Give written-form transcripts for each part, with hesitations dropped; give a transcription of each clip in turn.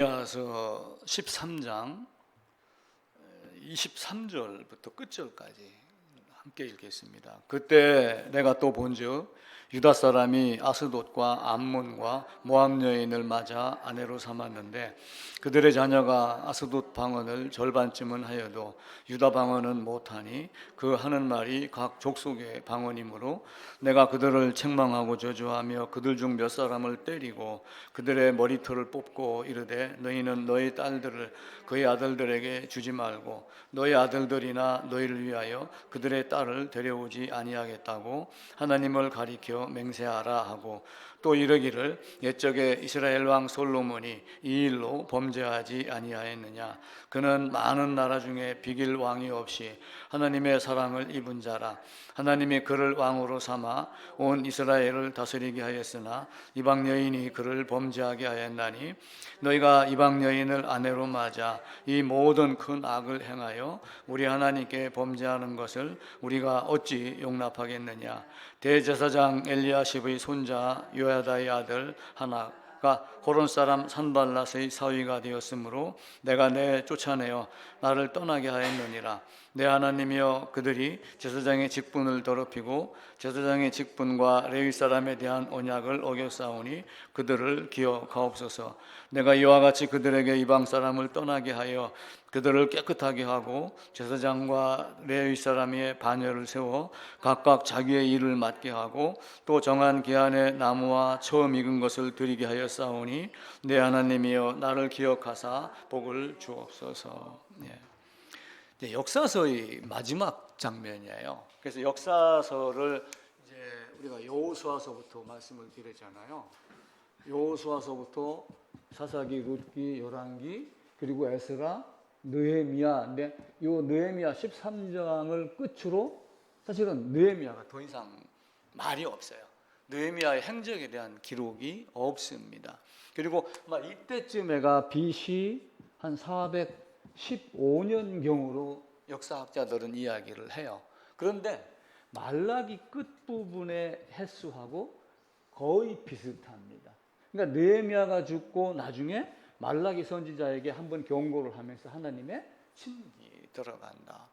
에레미야서 13장 23절부터 끝절까지 함께 읽겠습니다. 그때 내가 또 본즉 유다 사람이 아스돗과 암몬과 모압 여인을 맞아 아내로 삼았는데 그들의 자녀가 아스돗 방언을 절반쯤은 하여도 유다 방언은 못하니 그 하는 말이 각 족속의 방언이므로 내가 그들을 책망하고 저주하며 그들 중 몇 사람을 때리고 그들의 머리털을 뽑고 이르되 너희는 너희 딸들을 그의 아들들에게 주지 말고 너희 아들들이나 너희를 위하여 그들의 딸을 데려오지 아니하겠다고 하나님을 가리켜 맹세하라 하고 또 이르기를 옛적에 이스라엘 왕 솔로몬이 이 일로 범죄하지 아니하였느냐. 그는 많은 나라 중에 비길 왕이 없이 하나님의 사랑을 입은 자라. 하나님이 그를 왕으로 삼아 온 이스라엘을 다스리게 하였으나 이방 여인이 그를 범죄하게 하였나니 너희가 이방 여인을 아내로 맞아 이 모든 큰 악을 행하여 우리 하나님께 범죄하는 것을 우리가 어찌 용납하겠느냐. 대제사장 엘리야십의 손자 요야다의 아들 하나가 호론 사람 산발랏의 사위가 되었으므로 내가 내 쫓아내어 나를 떠나게 하였느니라. 내 하나님이여, 그들이 제사장의 직분을 더럽히고 제사장의 직분과 레위 사람에 대한 언약을 어겼사오니 그들을 기억하옵소서. 내가 이와 같이 그들에게 이방 사람을 떠나게 하여 그들을 깨끗하게 하고 제사장과 레위 사람의 반열을 세워 각각 자기의 일을 맡게 하고 또 정한 기한에 나무와 처음 익은 것을 드리게 하였사오니 내 하나님이여, 나를 기억하사 복을 주옵소서. 역사서의 마지막 장면이에요. 그래서 역사서를 이제 우리가 여호수아서부터 말씀을 드렸잖아요. 여호수아서부터 사사기, 룻기, 열왕기, 그리고 에스라, 느헤미야. 근데 이 느헤미야 13장을 끝으로 사실은 느헤미야가 더 이상 말이 없어요. 느헤미야의 행적에 대한 기록이 없습니다. 그리고 이때쯤에가 BC 한 415년경으로 역사학자들은 이야기를 해요. 그런데 말라기 끝부분의 횟수하고 거의 비슷합니다. 그러니까 느헤미야가 죽고 나중에 말라기 선지자에게 한번 경고를 하면서 하나님의 침묵이 들어간다.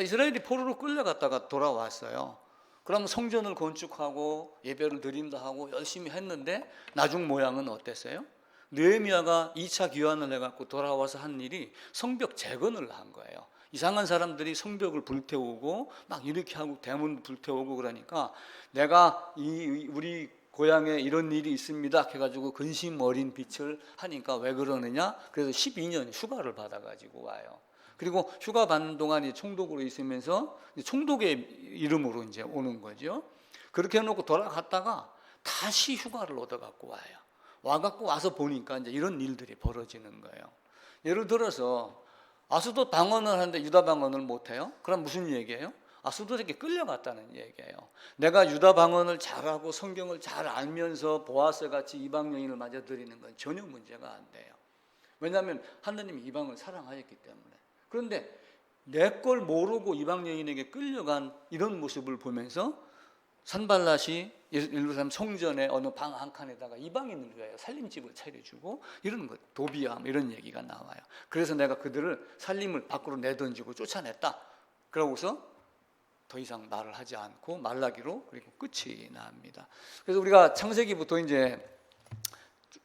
이스라엘이 포로로 끌려갔다가 돌아왔어요. 그럼 성전을 건축하고 예배를 드린다 하고 열심히 했는데 나중 모양은 어땠어요? 느헤미야가 2차 귀환을 해갖고 돌아와서 한 일이 성벽 재건을 한 거예요. 이상한 사람들이 성벽을 불태우고 막 이렇게 하고 대문 불태우고 그러니까 내가 우리 고향에 이런 일이 있습니다 해가지고 근심 어린 빛을 하니까 왜 그러느냐? 그래서 12년 휴가를 받아가지고 와요. 그리고 휴가 받는 동안 총독으로 있으면서 총독의 이름으로 이제 오는 거죠. 그렇게 해놓고 돌아갔다가 다시 휴가를 얻어갖고 와요. 와갖고 와서 보니까 이제 이런 일들이 벌어지는 거예요. 예를 들어서 아스돗 방언을 하는데 유다 방언을 못해요? 그럼 무슨 얘기예요? 아스돗에게 끌려갔다는 얘기예요. 내가 유다 방언을 잘하고 성경을 잘 알면서 보아스 같이 이방 여인을 맞아들이는 건 전혀 문제가 안 돼요. 왜냐하면 하나님이 이방을 사랑하였기 때문에. 그런데 내 걸 모르고 이방 여인에게 끌려간 이런 모습을 보면서 산발랏이 예루살렘 성전의 어느 방 한 칸에다가 이방인을 위하여 살림집을 차려주고 이런 것, 도비암 이런 얘기가 나와요. 그래서 내가 그들을 살림을 밖으로 내던지고 쫓아냈다. 그러고서 더 이상 말을 하지 않고 말라기로 그리고 끝이 납니다. 그래서 우리가 창세기부터 이제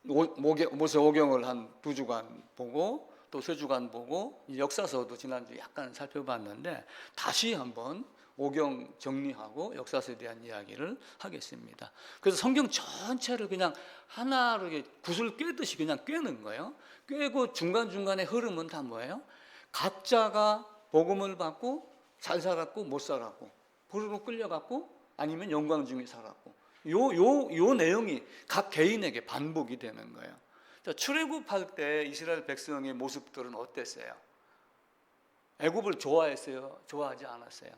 모세 오경을 한 2주간 보고 또 3주간 보고 역사서도 지난주에 약간 살펴봤는데 다시 한번 오경 정리하고 역사서에 대한 이야기를 하겠습니다. 그래서 성경 전체를 그냥 하나로 붓을 꿰듯이 그냥 꿰는 거예요. 꿰고 중간중간에 흐름은 다 뭐예요? 각자가 복음을 받고 잘 살았고 못 살았고 포로로 끌려갔고 아니면 영광 중에 살았고 요 내용이 각 개인에게 반복이 되는 거예요. 출애굽할 때 이스라엘 백성의 모습들은 어땠어요? 애굽을 좋아했어요? 좋아하지 않았어요?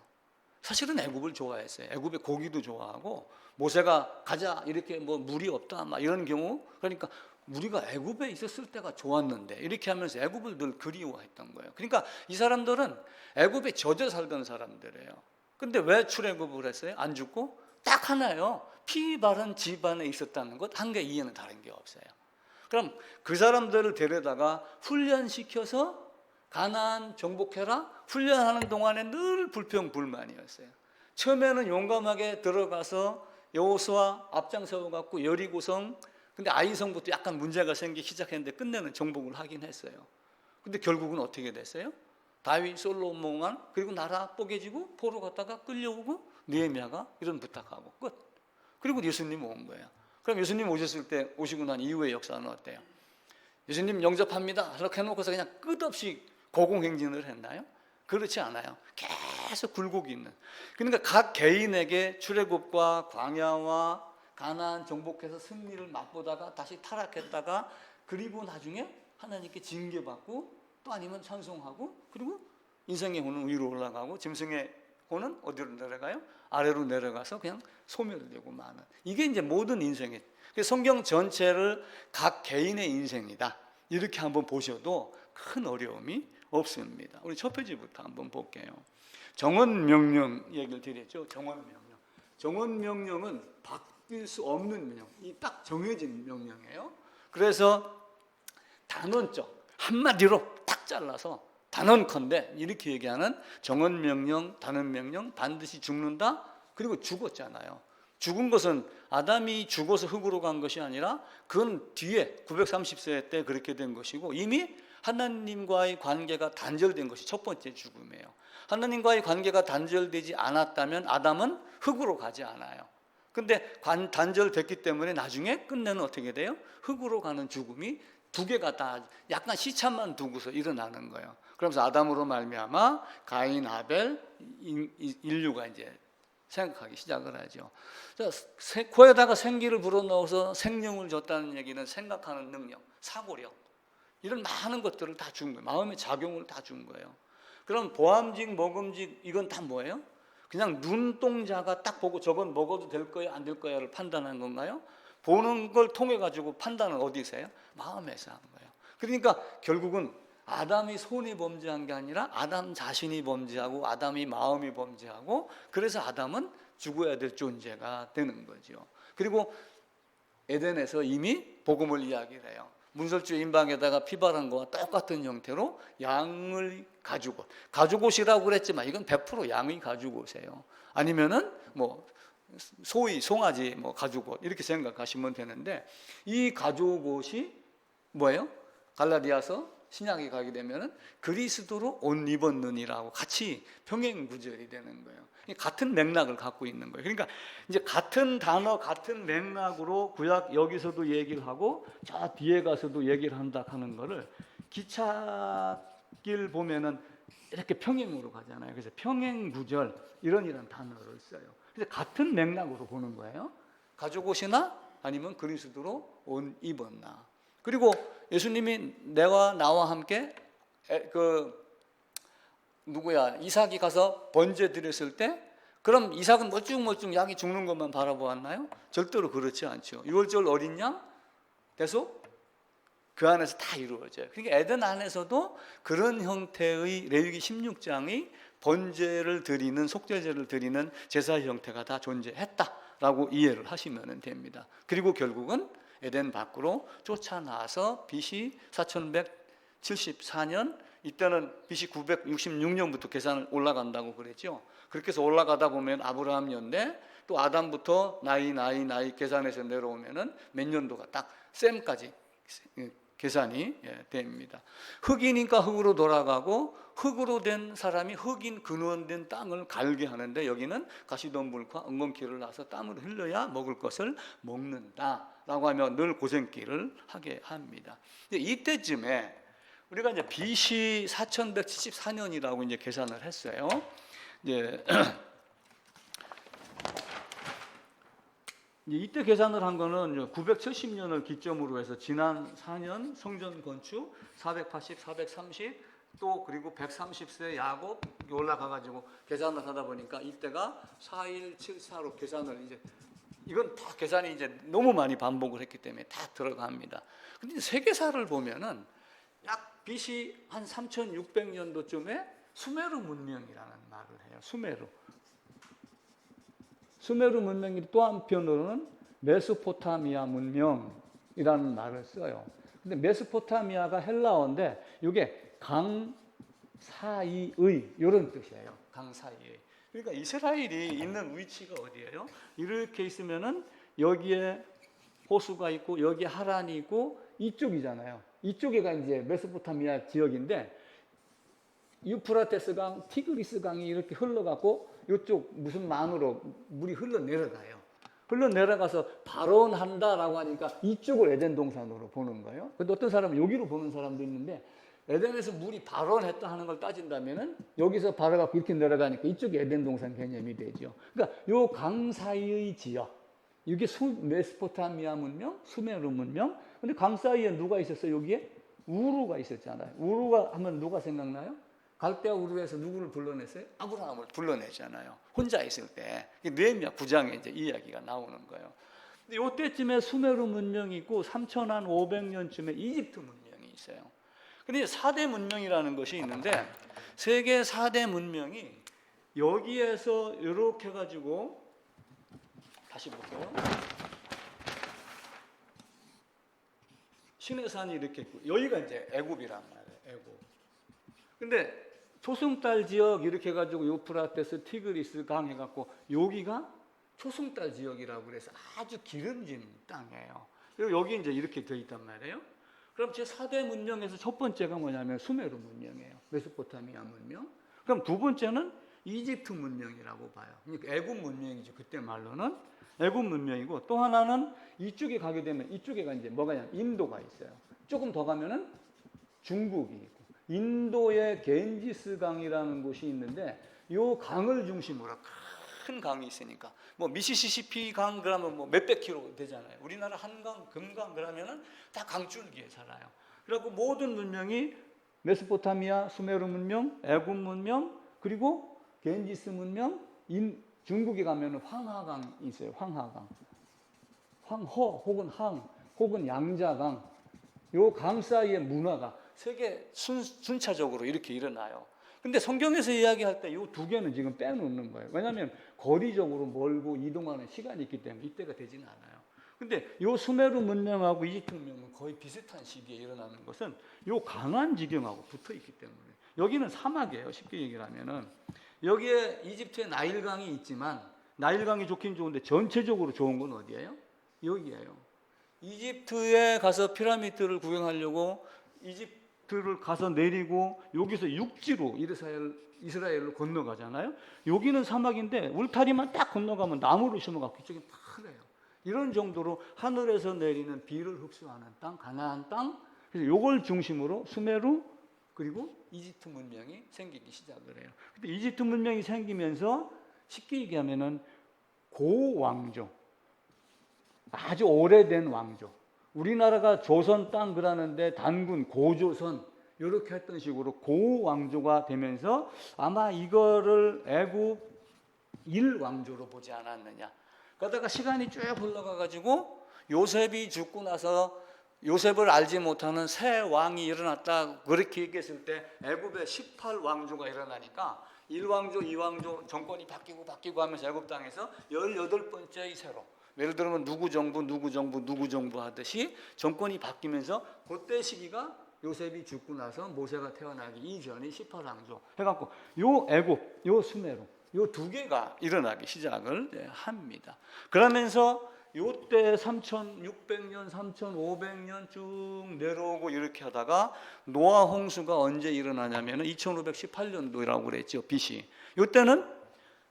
사실은 애굽을 좋아했어요. 애굽의 고기도 좋아하고 모세가 가자 이렇게 물이 없다 막 이런 경우 그러니까 우리가 애굽에 있었을 때가 좋았는데 이렇게 하면서 애굽을 늘 그리워했던 거예요. 그러니까 이 사람들은 애굽에 젖어 살던 사람들이에요. 근데 왜 출애굽을 했어요? 안 죽고 딱 하나요. 피 바른 집안에 있었다는 것 한 개 이해는 다른 게 없어요. 그럼 그 사람들을 데려다가 훈련시켜서 가나안 정복해라 훈련하는 동안에 늘 불평불만이었어요. 처음에는 용감하게 들어가서 여호수아 앞장서고 갖고 여리고성, 근데 아이성부터 약간 문제가 생기기 시작했는데 끝내는 정복을 하긴 했어요. 근데 결국은 어떻게 됐어요? 다윗 솔로몬만 그리고 나라 뽀개지고 포로 갔다가 끌려오고 느헤미야가 이런 부탁하고 끝. 그리고 예수님 온 거예요. 그럼 예수님 오셨을 때 오시고 난 이후의 역사는 어때요? 예수님 영접합니다 이렇게 해놓고서 그냥 끝없이 고공행진을 했나요? 그렇지 않아요. 계속 굴곡이 있는. 그러니까 각 개인에게 출애굽과 광야와 가나안 정복해서 승리를 맛보다가 다시 타락했다가 그리고 나중에 하나님께 징계받고 또 아니면 찬송하고 그리고 인생의 호는 위로 올라가고 짐승의 호는 어디로 내려가요? 아래로 내려가서 그냥 소멸되고 마는. 이게 이제 모든 인생의 성경 전체를 각 개인의 인생이다 이렇게 한번 보셔도 큰 어려움이 없습니다. 우리 첫 페이지부터 한번 볼게요. 정언명령 얘기를 드렸죠. 정언명령. 정언명령은 바뀔 수 없는 명령. 이 딱 정해진 명령이에요. 그래서 단언적 한마디로 딱 잘라서 단언컨대 이렇게 얘기하는 정언명령, 단언명령 반드시 죽는다. 그리고 죽었잖아요. 죽은 것은 아담이 죽어서 흙으로 간 것이 아니라 그건 뒤에 930세 때 그렇게 된 것이고 이미 하나님과의 관계가 단절된 것이 첫 번째 죽음이에요. 하나님과의 관계가 단절되지 않았다면 아담은 흙으로 가지 않아요. 근데 단절됐기 때문에 나중에 끝내는 어떻게 돼요? 흙으로 가는 죽음이 두 개가 다 약간 시차만 두고서 일어나는 거예요. 그러면서 아담으로 말미암아 가인, 아벨, 인류가 이제 생각하기 시작을 하죠. 코에다가 생기를 불어넣어서 생명을 줬다는 얘기는 생각하는 능력, 사고력 이런 많은 것들을 다 준 거예요. 마음의 작용을 다 준 거예요. 그럼 보암직, 먹음직 이건 다 뭐예요? 그냥 눈동자가 딱 보고 저건 먹어도 될 거야 안 될 거야를 판단하는 건가요? 보는 걸 통해 가지고 판단은 어디서 해요? 마음에서 하는 거예요. 그러니까 결국은 아담이 손이 범죄한 게 아니라 아담 자신이 범죄하고 아담이 마음이 범죄하고 그래서 아담은 죽어야 될 존재가 되는 거죠. 그리고 에덴에서 이미 복음을 이야기를 해요. 문설주 임방에다가 피바른 거와 똑같은 형태로 양을 가죽옷이라고 그랬지만 이건 100% 양의 가죽옷이에요. 아니면은 뭐 소위 송아지 뭐 가죽옷 이렇게 생각하시면 되는데 이 가죽옷이 뭐예요? 갈라디아서 신약에 가게 되면은 그리스도로 옷 입었느니라고 같이 병행 구절이 되는 거예요. 같은 맥락을 갖고 있는 거예요. 그러니까 이제 같은 단어, 같은 맥락으로 구약 여기서도 얘기를 하고 저 뒤에 가서도 얘기를 한다 하는 거를 기찻길 보면은 이렇게 평행으로 가잖아요. 그래서 평행 구절 이런 단어를 써요. 그래서 같은 맥락으로 보는 거예요. 가죽옷이나 아니면 그리스도로 옷 입었나. 그리고 예수님이 내와 나와 함께 이삭이 가서 번제 드렸을 때 그럼 이삭은 멀쭉멀쭉 양이 죽는 것만 바라보았나요? 절대로 그렇지 않죠. 유월절 어린 양 계속 그 안에서 다 이루어져요. 그러니까 에덴 안에서도 그런 형태의 레위기 16장의 번제를 드리는 속죄제를 드리는 제사 형태가 다 존재했다라고 이해를 하시면 됩니다. 그리고 결국은 에덴 밖으로 쫓아나서 BC 4174년 이때는 BC 966년부터 계산을 올라간다고 그랬죠. 그렇게 해서 올라가다 보면 아브라함 연대 또 아담부터 나이 계산해서 내려오면은 몇 년도가 딱 셈까지 계산이 됩니다. 흙이니까 흙으로 돌아가고 흙으로 된 사람이 흙인 근원된 땅을 갈게 하는데 여기는 가시덤불과 엉겅퀴를 놔서 땀을 흘려야 먹을 것을 먹는다라고 하면 늘 고생길을 하게 합니다. 이때쯤에 우리가 이제 BC 4174년이라고 이제 계산을 했어요. 이때 계산을 한 거는 970년을 기점으로 해서 지난 4년 성전 건축 480, 430 또 그리고 130세 야곱 올라가 가지고 계산을 하다 보니까 이때가 4174로 계산을 이제 이건 다 계산이 이제 너무 많이 반복을 했기 때문에 다 들어갑니다. 근데 세계사를 보면은 약 BC 한 3600년도쯤에 수메르 문명이라는 말을 해요. 수메르 문명이 또 한편으로는 메소포타미아 문명 이라는 말을 써요. 근데 메소포타미아가 헬라어인데 이게 강 사이의 이런 뜻이에요. 강 사이의. 그러니까 이스라엘이 있는 위치가 어디예요? 이렇게 있으면은 여기에 호수가 있고 여기에 하란이 있고 이쪽이잖아요. 이쪽에가 이제 메소포타미아 지역인데 유프라테스 강, 티그리스 강이 이렇게 흘러가고 이쪽 무슨 만으로 물이 흘러내려가요. 흘러내려가서 발원한다라고 하니까 이쪽을 에덴 동산으로 보는 거예요. 근데 어떤 사람은 여기로 보는 사람도 있는데 에덴에서 물이 발원했다 하는 걸 따진다면은 여기서 발어갖고 이렇게 내려가니까 이쪽이 에덴 동산 개념이 되죠. 그러니까 요 강 사이의 지역, 이게 메소포타미아 문명, 수메르 문명. 근데 강 사이에 누가 있었어요? 여기에 우루가 있었잖아요. 우루가 하면 누가 생각나요? 갈대아 우르에서 누구를 불러냈어요? 아브라함을 불러내잖아요. 혼자 있을 때. 느헤미야 9장에 이제 이야기가 나오는 거예요. 근데 이때쯤에 수메르 문명이 있고 3500년쯤에 이집트 문명이 있어요. 근데 4대 문명이라는 것이 있는데 세계 4대 문명이 여기에서 이렇게 해가지고 다시 볼게요. 시내산이 이렇게 있고 여기가 이제 애굽이란 말이에요. 애굽. 근데 초승달 지역 이렇게 해가지고 유프라테스, 티그리스 강 해갖고 여기가 초승달 지역이라고 그래서 아주 기름진 땅이에요. 그리고 여기 이제 이렇게 되어 있단 말이에요. 그럼 제 4대 문명에서 첫 번째가 뭐냐면 수메르 문명이에요. 메소포타미아 문명. 그럼 두 번째는 이집트 문명이라고 봐요. 그러니까 애굽 문명이죠. 그때 말로는 애굽 문명이고 또 하나는 이쪽에 가게 되면 이쪽에가 이제 뭐가 있냐면 인도가 있어요. 조금 더 가면은 중국이 있고 인도의 겐지스 강이라는 곳이 있는데 이 강을 중심으로 큰 강이 있으니까 뭐 미시시시피 강 그러면 뭐 몇백 킬로 되잖아요. 우리나라 한강, 금강 그러면은 다 강줄기에 살아요. 그래갖고 모든 문명이 메소포타미아, 수메르 문명, 애굽 문명 그리고 겐지스 문명, 중국에 가면은 황하강이 있어요. 황하강, 황허 혹은 항 혹은 양자강. 요 강 사이의 문화가 세계 순차적으로 이렇게 일어나요. 근데 성경에서 이야기할 때 이 두 개는 지금 빼놓는 거예요. 왜냐하면 거리적으로 멀고 이동하는 시간이 있기 때문에 이때가 되지는 않아요. 근데 이 수메르 문명하고 이집트 문명은 거의 비슷한 시기에 일어나는 것은 이 강한 지경하고 붙어 있기 때문에 여기는 사막이에요. 쉽게 얘기를 하면은 여기에 이집트에 나일강이 있지만 나일강이 좋긴 좋은데 전체적으로 좋은 건 어디예요? 여기예요. 이집트에 가서 피라미드를 구경하려고 이집트를 가서 내리고 여기서 육지로 이스라엘로 건너가잖아요. 여기는 사막인데 울타리만 딱 건너가면 나무를 심어갖고 이쪽이 파래요. 이런 정도로 하늘에서 내리는 비를 흡수하는 땅, 가나안 땅. 그래서 이걸 중심으로 수메르 그리고 이집트 문명이 생기기 시작을 해요. 근데 이집트 문명이 생기면서 쉽게 얘기하면은 고왕조, 아주 오래된 왕조. 우리나라가 조선 땅 그러는데 단군 고조선 이렇게 했던 식으로 고왕조가 되면서 아마 이거를 애굽 1왕조로 보지 않았느냐. 그러다가 시간이 쭉 흘러가가지고 요셉이 죽고 나서 요셉을 알지 못하는 새 왕이 일어났다 그렇게 얘기했을 때 애굽에 18왕조가 일어나니까 1왕조, 2왕조 정권이 바뀌고 하면서 애굽 땅에서 18번째의 세로 예를 들면 누구 정부 하듯이 정권이 바뀌면서 그때 시기가 요셉이 죽고 나서 모세가 태어나기 이전이 18왕조 해갖고 요 애굽, 요 수메르 요 두 개가 일어나기 시작을 합니다. 그러면서 요때 3600년, 3500년 쭉 내려오고 이렇게 하다가 노아 홍수가 언제 일어나냐면 2518년도라고 그랬죠. BC. 요때는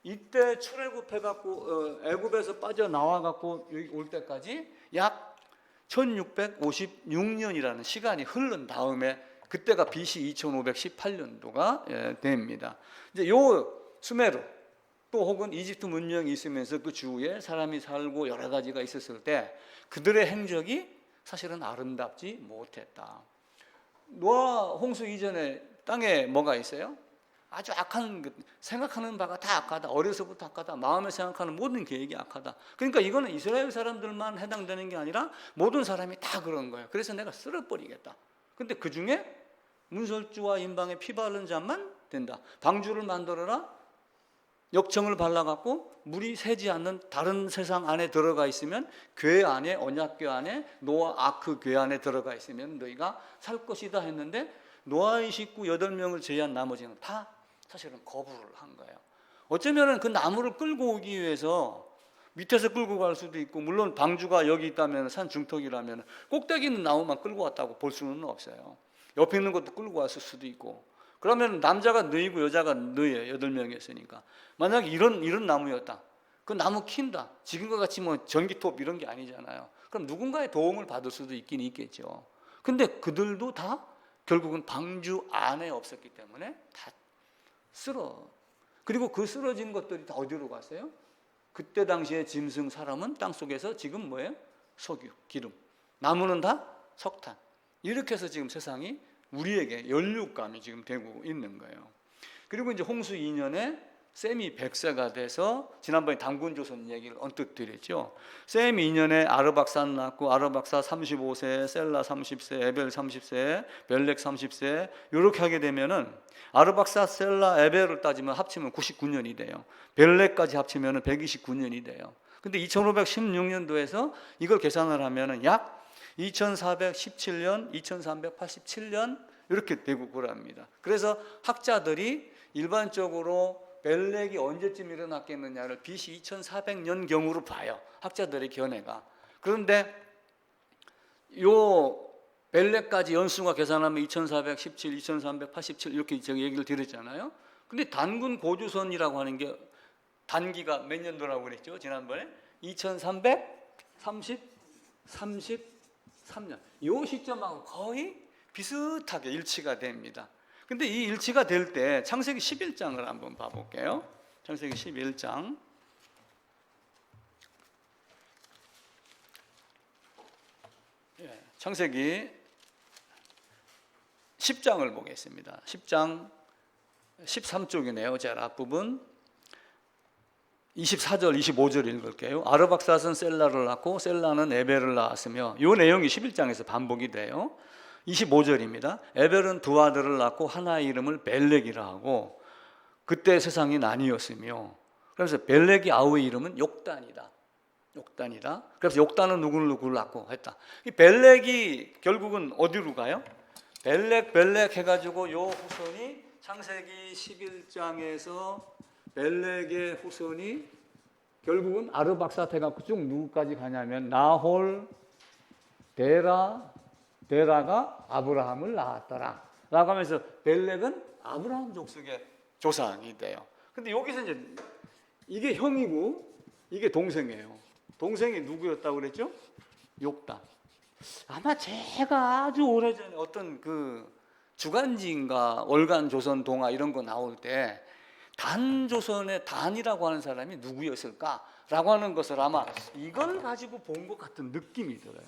이때 출애굽해갖고 애굽에서 빠져나와갖고 여기 올 때까지 약 1656년이라는 시간이 흐른 다음에 그때가 BC 2518년도가 됩니다. 이제 요 수메르 또 혹은 이집트 문명이 있으면서 그 주위에 사람이 살고 여러 가지가 있었을 때 그들의 행적이 사실은 아름답지 못했다. 노아 홍수 이전에 땅에 뭐가 있어요? 아주 악한, 생각하는 바가 다 악하다. 어려서부터 악하다. 마음에 생각하는 모든 계획이 악하다. 그러니까 이거는 이스라엘 사람들만 해당되는 게 아니라 모든 사람이 다 그런 거예요. 그래서 내가 쓸어버리겠다. 근데 그 중에 문설주와 임방에 피 바른 자만 된다. 방주를 만들어라. 역청을 발라갖고 물이 새지 않는 다른 세상 안에 들어가 있으면, 궤 안에, 언약궤 안에, 노아 아크 궤 안에 들어가 있으면 너희가 살 것이다 했는데, 노아의 식구 8명을 제외한 나머지는 다 사실은 거부를 한 거예요. 어쩌면 그 나무를 끌고 오기 위해서 밑에서 끌고 갈 수도 있고, 물론 방주가 여기 있다면, 산 중턱이라면 꼭대기 있는 나무만 끌고 왔다고 볼 수는 없어요. 옆에 있는 것도 끌고 왔을 수도 있고. 그러면 남자가 너희고 여자가 너희예요. 8명이었으니까. 만약에 이런 나무였다. 그 나무 킨다. 지금과 같이 뭐 전기톱 이런 게 아니잖아요. 그럼 누군가의 도움을 받을 수도 있긴 있겠죠. 근데 그들도 다 결국은 방주 안에 없었기 때문에 다 그리고 그 쓰러진 것들이 다 어디로 갔어요? 그때 당시에 짐승 사람은 땅속에서 지금 뭐예요? 석유, 기름. 나무는 다 석탄. 이렇게 해서 지금 세상이 우리에게 연육감이 지금 되고 있는 거예요. 그리고 이제 홍수 2년에 셈이 100세가 돼서, 지난번에 단군조선 얘기를 언뜻 드렸죠. 셈 2년에 아르박산 낳고, 아르박사 35세, 셀라 30세, 에벨 30세, 벨렉 30세, 이렇게 하게 되면은 아르박사, 셀라, 에벨을 따지면 합치면 99년이 돼요. 벨렉까지 합치면 129년이 돼요. 근데 2516년도에서 이걸 계산을 하면은 약 2417년, 2387년 이렇게 되고 그럽니다. 그래서 학자들이 일반적으로 벨렉이 언제쯤 일어났겠느냐를 BC 2400년경으로 봐요. 학자들의 견해가. 그런데 요 벨렉까지 연수가 계산하면 2417, 2387 이렇게 제가 얘기를 드렸잖아요. 근데 단군 고주선이라고 하는 게 단기가 몇 년도라고 그랬죠? 지난번에 2333년. 요 시점하고 거의 비슷하게 일치가 됩니다. 근데 이 일치가 될 때 창세기 11장을 한번 봐볼게요. 창세기 11장. 창세기 10장을 보겠습니다. 10장 13쪽이네요. 제일 앞부분 24절 25절 읽을게요. 아르박삿은 셀라를 낳고 셀라는 에벨을 낳았으며, 이 내용이 11장에서 반복이 돼요. 25절입니다. 에벨은 두 아들을 낳고 하나의 이름을 벨렉이라 하고, 그때 세상이 나뉘었으며, 그래서 벨렉의 아우의 이름은 욕단이다. 그래서 욕단은 누구를 낳고 했다. 이 벨렉이 결국은 어디로 가요? 벨렉 해가지고 요 후손이 창세기 11장에서 벨렉의 후손이 결국은 아르박삿 해갖고 쭉 누구까지 가냐면 나홀, 데라가 아브라함을 낳았더라 라고 하면서 벨렉은 아브라함 족속의 조상이 돼요. 근데 여기서 이제 이게 형이고 이게 동생이에요. 동생이 누구였다고 그랬죠? 욕단. 아마 제가 아주 오래전에 어떤 그 주간지인가 월간 조선 동화 이런 거 나올 때 단조선의 단이라고 하는 사람이 누구였을까라고 하는 것을 아마 이걸 가지고 본 것 같은 느낌이 들어요.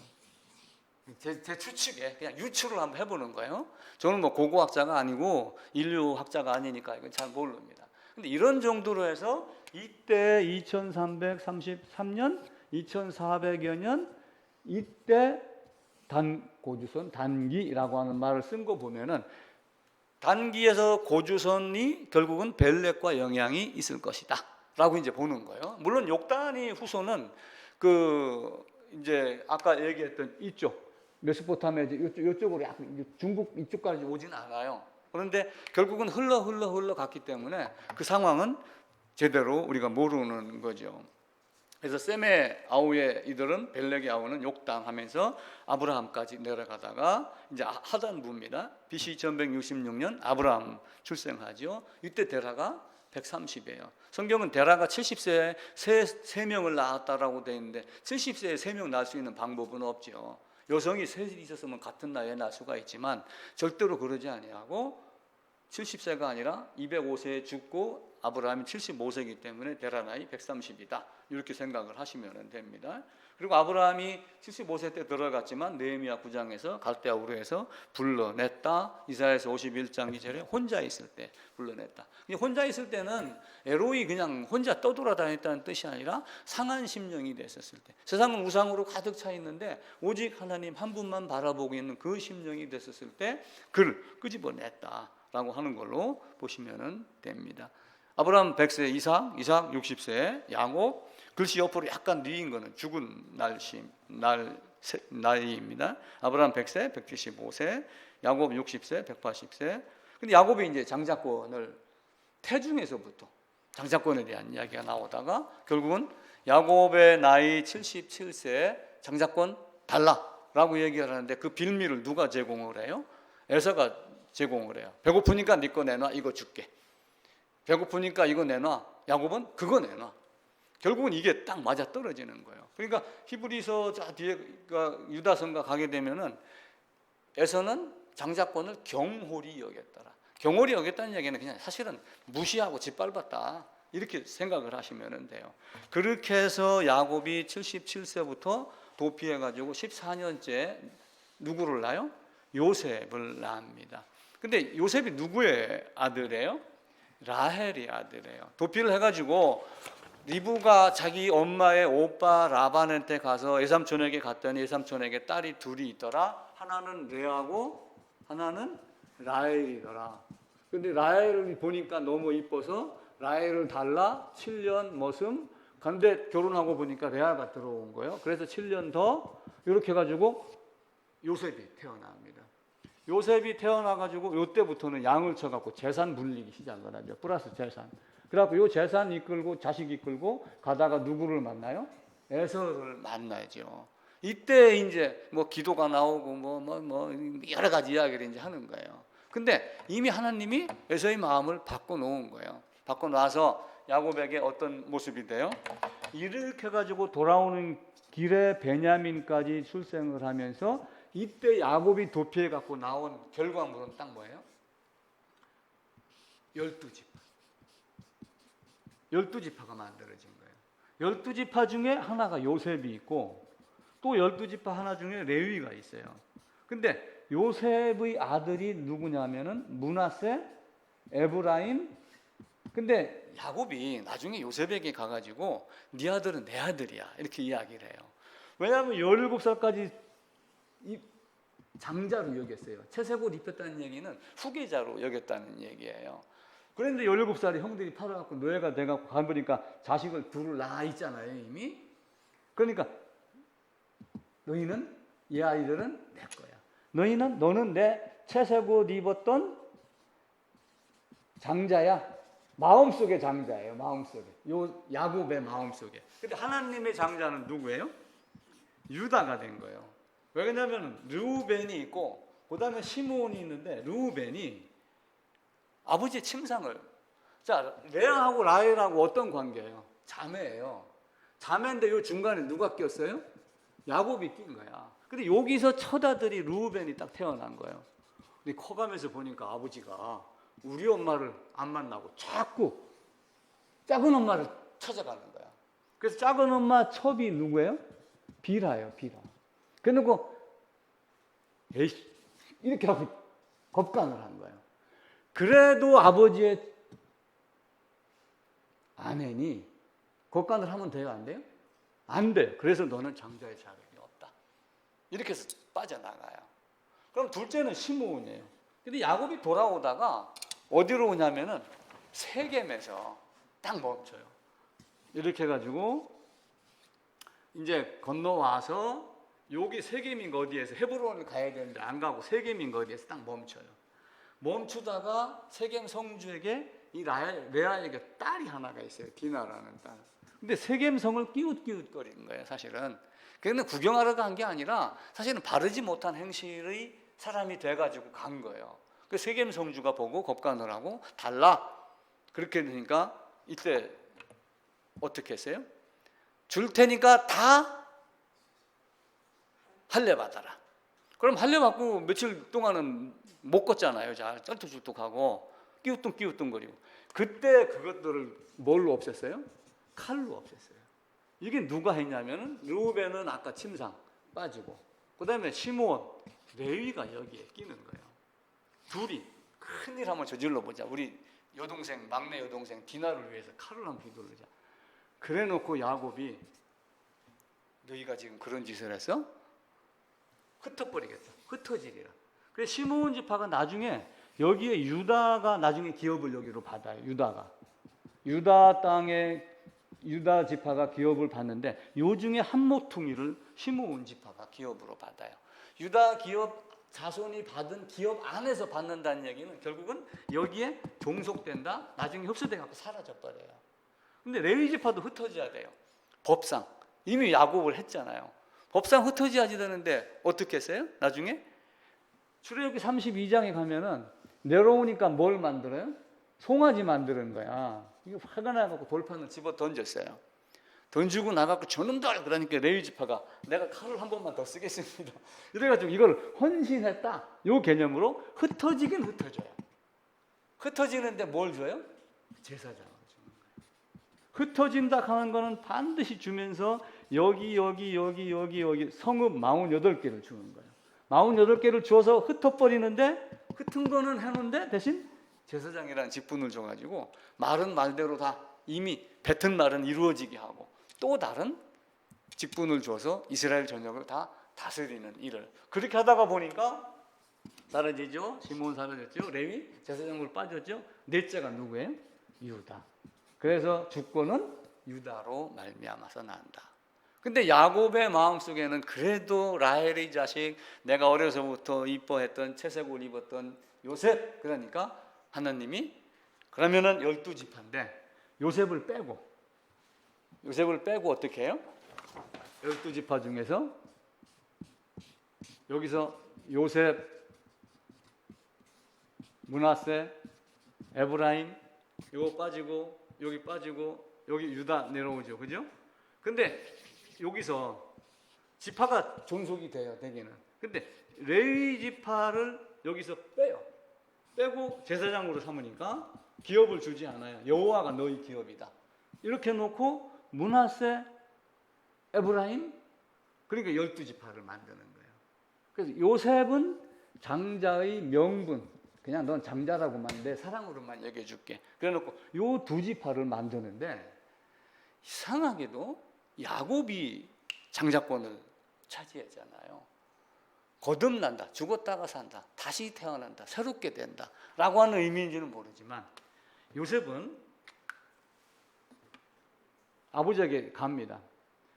제 추측에 그냥 유추를 한번 해보는 거예요. 저는 뭐 고고학자가 아니고 인류학자가 아니니까 이건 잘 모릅니다. 근데 이런 정도로 해서 이때 2333년, 2400여 년 이때 고주선, 단기라고 하는 말을 쓴 거 보면은 단기에서 고주선이 결국은 벨렉과 영향이 있을 것이다 라고 이제 보는 거예요. 물론 욕단의 후손은 그 이제 아까 얘기했던 이쪽 메소포타미아 이쪽으로 약간 중국 이쪽까지 오진 않아요. 그런데 결국은 흘러 갔기 때문에 그 상황은 제대로 우리가 모르는 거죠. 그래서 셈의 아우의 이들은 벨렉의 아우는 욕단 하면서 아브라함까지 내려가다가 이제 하단부입니다. BC 2166년 아브라함 출생하죠. 이때 데라가 130이에요. 성경은 데라가 70세에 3명을 낳았다라고 되어 있는데 70세에 3명 낳을 수 있는 방법은 없죠. 여성이 셋이 있었으면 같은 나이에 낳을 수가 있지만 절대로 그러지 아니하고 70세가 아니라 205세에 죽고 아브라함이 75세이기 때문에 데라 나이 130이다. 이렇게 생각을 하시면 됩니다. 그리고 아브라함이 75세 때 들어갔지만 느헤미야 9장에서 갈대아 우르에서 불러냈다. 이사야서 51장 2절에 혼자 있을 때 불러냈다. 혼자 있을 때는 에로이 그냥 혼자 떠돌아다녔다는 뜻이 아니라 상한 심령이 됐었을 때, 세상은 우상으로 가득 차 있는데 오직 하나님 한 분만 바라보고 있는 그 심령이 됐었을 때 그를 끄집어냈다 라고 하는 걸로 보시면 됩니다. 아브라함 100세, 이삭 60세, 야곱 글씨 옆으로 약간 뉘인 거는 죽은 나이입니다. 아브라함 100세, 175세, 야곱 60세, 180세. 근데 야곱이 이제 장자권을 태중에서부터 장자권에 대한 이야기가 나오다가 결국은 야곱의 나이 77세 장자권 달라라고 얘기를 하는데 그 빌미를 누가 제공을 해요? 에서가 제공을 해요. 배고프니까 네 거 내놔, 이거 줄게. 배고프니까 이거 내놔. 야곱은 그거 내놔. 결국은 이게 딱 맞아 떨어지는 거예요. 그러니까 히브리서 저 뒤에 유다선가 가게 되면은 에서는 장자권을 경홀히 여겼더라. 경홀히 여겼다는 얘기는 그냥 사실은 무시하고 짓밟았다 이렇게 생각을 하시면 돼요. 그렇게 해서 야곱이 77세부터 도피해가지고 14년째 누구를 낳아요? 요셉을 낳습니다. 근데 요셉이 누구의 아들이에요? 라헬의 아들이에요. 도피를 해가지고 리브가 자기 엄마의 오빠 라반한테 가서 외삼촌에게 갔더니 외삼촌에게 딸이 둘이 있더라. 하나는 레아고 하나는 라헬이더라. 근데 라헬을 보니까 너무 이뻐서 라헬을 달라 7년 머슴. 근데 결혼하고 보니까 레아가 들어온 거예요. 그래서 7년 더 이렇게 해가지고 요셉이 태어납니다. 요셉이 태어나가지고 요때부터는 양을 쳐갖고 재산 불리기 시작을 하죠. 플러스 재산. 그래갖고 요 재산 이끌고 자식 이끌고 가다가 누구를 만나요? 에서를 만나죠. 이때 이제 뭐 기도가 나오고 뭐 여러 가지 이야기를 이제 하는 거예요. 근데 이미 하나님이 에서의 마음을 바꿔놓은 거예요. 바꿔놔서 야곱에게 어떤 모습이 돼요? 이렇게 해가지고 돌아오는 길에 베냐민까지 출생을 하면서 이때 야곱이 도피해 갖고 나온 결과물은 딱 뭐예요? 12지파. 12지파가 만들어진 거예요. 12지파 중에 하나가 요셉이 있고 또 12지파 하나 중에 레위가 있어요. 근데 요셉의 아들이 누구냐면은 므낫세, 에브라임. 근데 야곱이 나중에 요셉에게 가가지고 네 아들은 내 아들이야 이렇게 이야기를 해요. 왜냐하면 17살까지 장자로 여겼어요. 채색옷 입혔다는 얘기는 후계자로 여겼다는 얘기예요. 그런데 17살에 형들이 팔아갖고 노예가 돼갖고 가보니까 자식을 둘을 낳아 있잖아요 이미. 그러니까 너희는 이 아이들은 내 거야. 너는 내 채색옷 입었던 장자야. 마음속의 장자예요. 마음속에. 요 야곱의 마음속에. 근데 하나님의 장자는 누구예요? 유다가 된 거예요. 왜냐하면 르우벤이 있고 그다음에 시므온이 있는데 르우벤이 아버지의 침상을 자 레아하고 라헬하고 어떤 관계예요? 자매예요. 자매인데 요 중간에 누가 꼈어요? 야곱이 낀 거야. 근데 여기서 첫 아들이 르우벤이 딱 태어난 거예요. 근데 커가면서 보니까 아버지가 우리 엄마를 안 만나고 자꾸 작은 엄마를 찾아가는 거야. 그래서 작은 엄마 첩이 누구예요? 비라예요. 비라. 그래놓고 에이씨 이렇게 하고 겁간을 한 거예요. 그래도 아버지의 아내니 겁간을 하면 돼요? 안 돼요? 안 돼. 그래서 너는 장자의 자격이 없다. 이렇게 해서 빠져나가요. 그럼 둘째는 시므온이에요. 근데 야곱이 돌아오다가 어디로 오냐면은 세겜에서 딱 멈춰요. 이렇게 해가지고 이제 건너와서 여기 세겜인가 어디에서 헤브론을 가야 되는데 안 가고 세겜인가 어디에서 딱 멈춰요. 멈추다가 세겜 성주에게 이 레아에게 딸이 하나가 있어요. 디나라는 딸. 근데 세겜 성을 끼웃끼웃거리는 거예요. 사실은. 그런데 구경하러 간 게 아니라 사실은 바르지 못한 행실의 사람이 돼가지고 간 거예요. 그 세겜 성주가 보고 겁간을 하고 달라. 그렇게 되니까 이때 어떻게 했어요? 줄 테니까 다 할례 받아라. 그럼 할례 받고 며칠 동안은 못 걷잖아요. 잘 쩔뚝쩔뚝하고 끼우뚱끼우뚱거리고. 그때 그것들을 뭘로 없앴어요? 칼로 없앴어요. 이게 누가 했냐면은 르우벤은 아까 침상 빠지고 그다음에 시므온, 레위가 여기에 끼는 거예요. 둘이 큰일 한번 저질러 보자. 우리 여동생 막내 여동생 디나를 위해서 칼을 한번 휘두르자. 그래놓고 야곱이 너희가 지금 그런 짓을 했어? 흩어버리겠다. 흩어지리라. 그래서 시므온 지파가 나중에 여기에 유다가 나중에 기업을 여기로 받아요. 유다가. 유다 땅에 유다 지파가 기업을 받는데 요 중에 한 모퉁이를 시므온 지파가 기업으로 받아요. 유다 기업 자손이 받은 기업 안에서 받는다는 얘기는 결국은 여기에 종속된다. 나중에 흡수돼 갖고 사라져 버려요. 근데 레위 지파도 흩어져야 돼요. 법상 이미 야곱을 했잖아요. 법상 흩어져야지 되는데 어떻게 했어요? 나중에 출애굽기 32장에 가면은 내려오니까 뭘 만들어요? 송아지 만드는 거야. 이게 화가 나갖고 돌판을 집어 던졌어요. 던지고 나갖고 저놈들 그러니까 레위 지파가 내가 칼을 한 번만 더 쓰겠습니다. 이래가지고 이걸 헌신했다. 요 개념으로 흩어지긴 흩어져요. 흩어지는데 뭘 줘요? 제사장을 주는 거예요. 흩어진다 하는 거는 반드시 주면서 여기 성읍 48개를 주는 거예요. 48개를 주어서 흩어버리는데 흩은 거는 해놓는데 대신 제사장이라는 직분을 줘가지고 말은 말대로 다 이미 뱉은 말은 이루어지게 하고 또 다른 직분을 줘서 이스라엘 전역을 다 다스리는 일을 그렇게 하다가 보니까 사라지죠. 시므온 사라졌죠. 레위 제사장으로 빠졌죠. 넷째가 누구예요? 유다. 그래서 주권은 유다로 말미암아서 난다. 근데 야곱의 마음속에는 그래도 라헬의 자식 내가 어려서부터 이뻐했던 채색옷 입었던 요셉 그러니까 하나님이 그러면은 12지파인데 요셉을 빼고 어떻게 해요? 12지파 중에서 여기서 요셉, 므낫세, 에브라임 요거 빠지고 여기 빠지고 여기 유다 내려오죠. 그죠? 근데 여기서 지파가 존속이 돼요. 되기는. 근데 레위 지파를 여기서 빼고 제사장으로 삼으니까 기업을 주지 않아요. 여호와가 너희 기업이다. 이렇게 놓고 므낫세, 에브라임 그러니까 12지파를 만드는 거예요. 그래서 요셉은 장자의 명분 그냥 넌 장자라고만 내 사랑으로만 여겨줄게. 그래놓고 요 두 지파를 만드는데 이상하게도 야곱이 장자권을 차지하잖아요. 거듭난다, 죽었다가 산다, 다시 태어난다, 새롭게 된다 라고 하는 의미인지는 모르지만 요셉은 아버지에게 갑니다.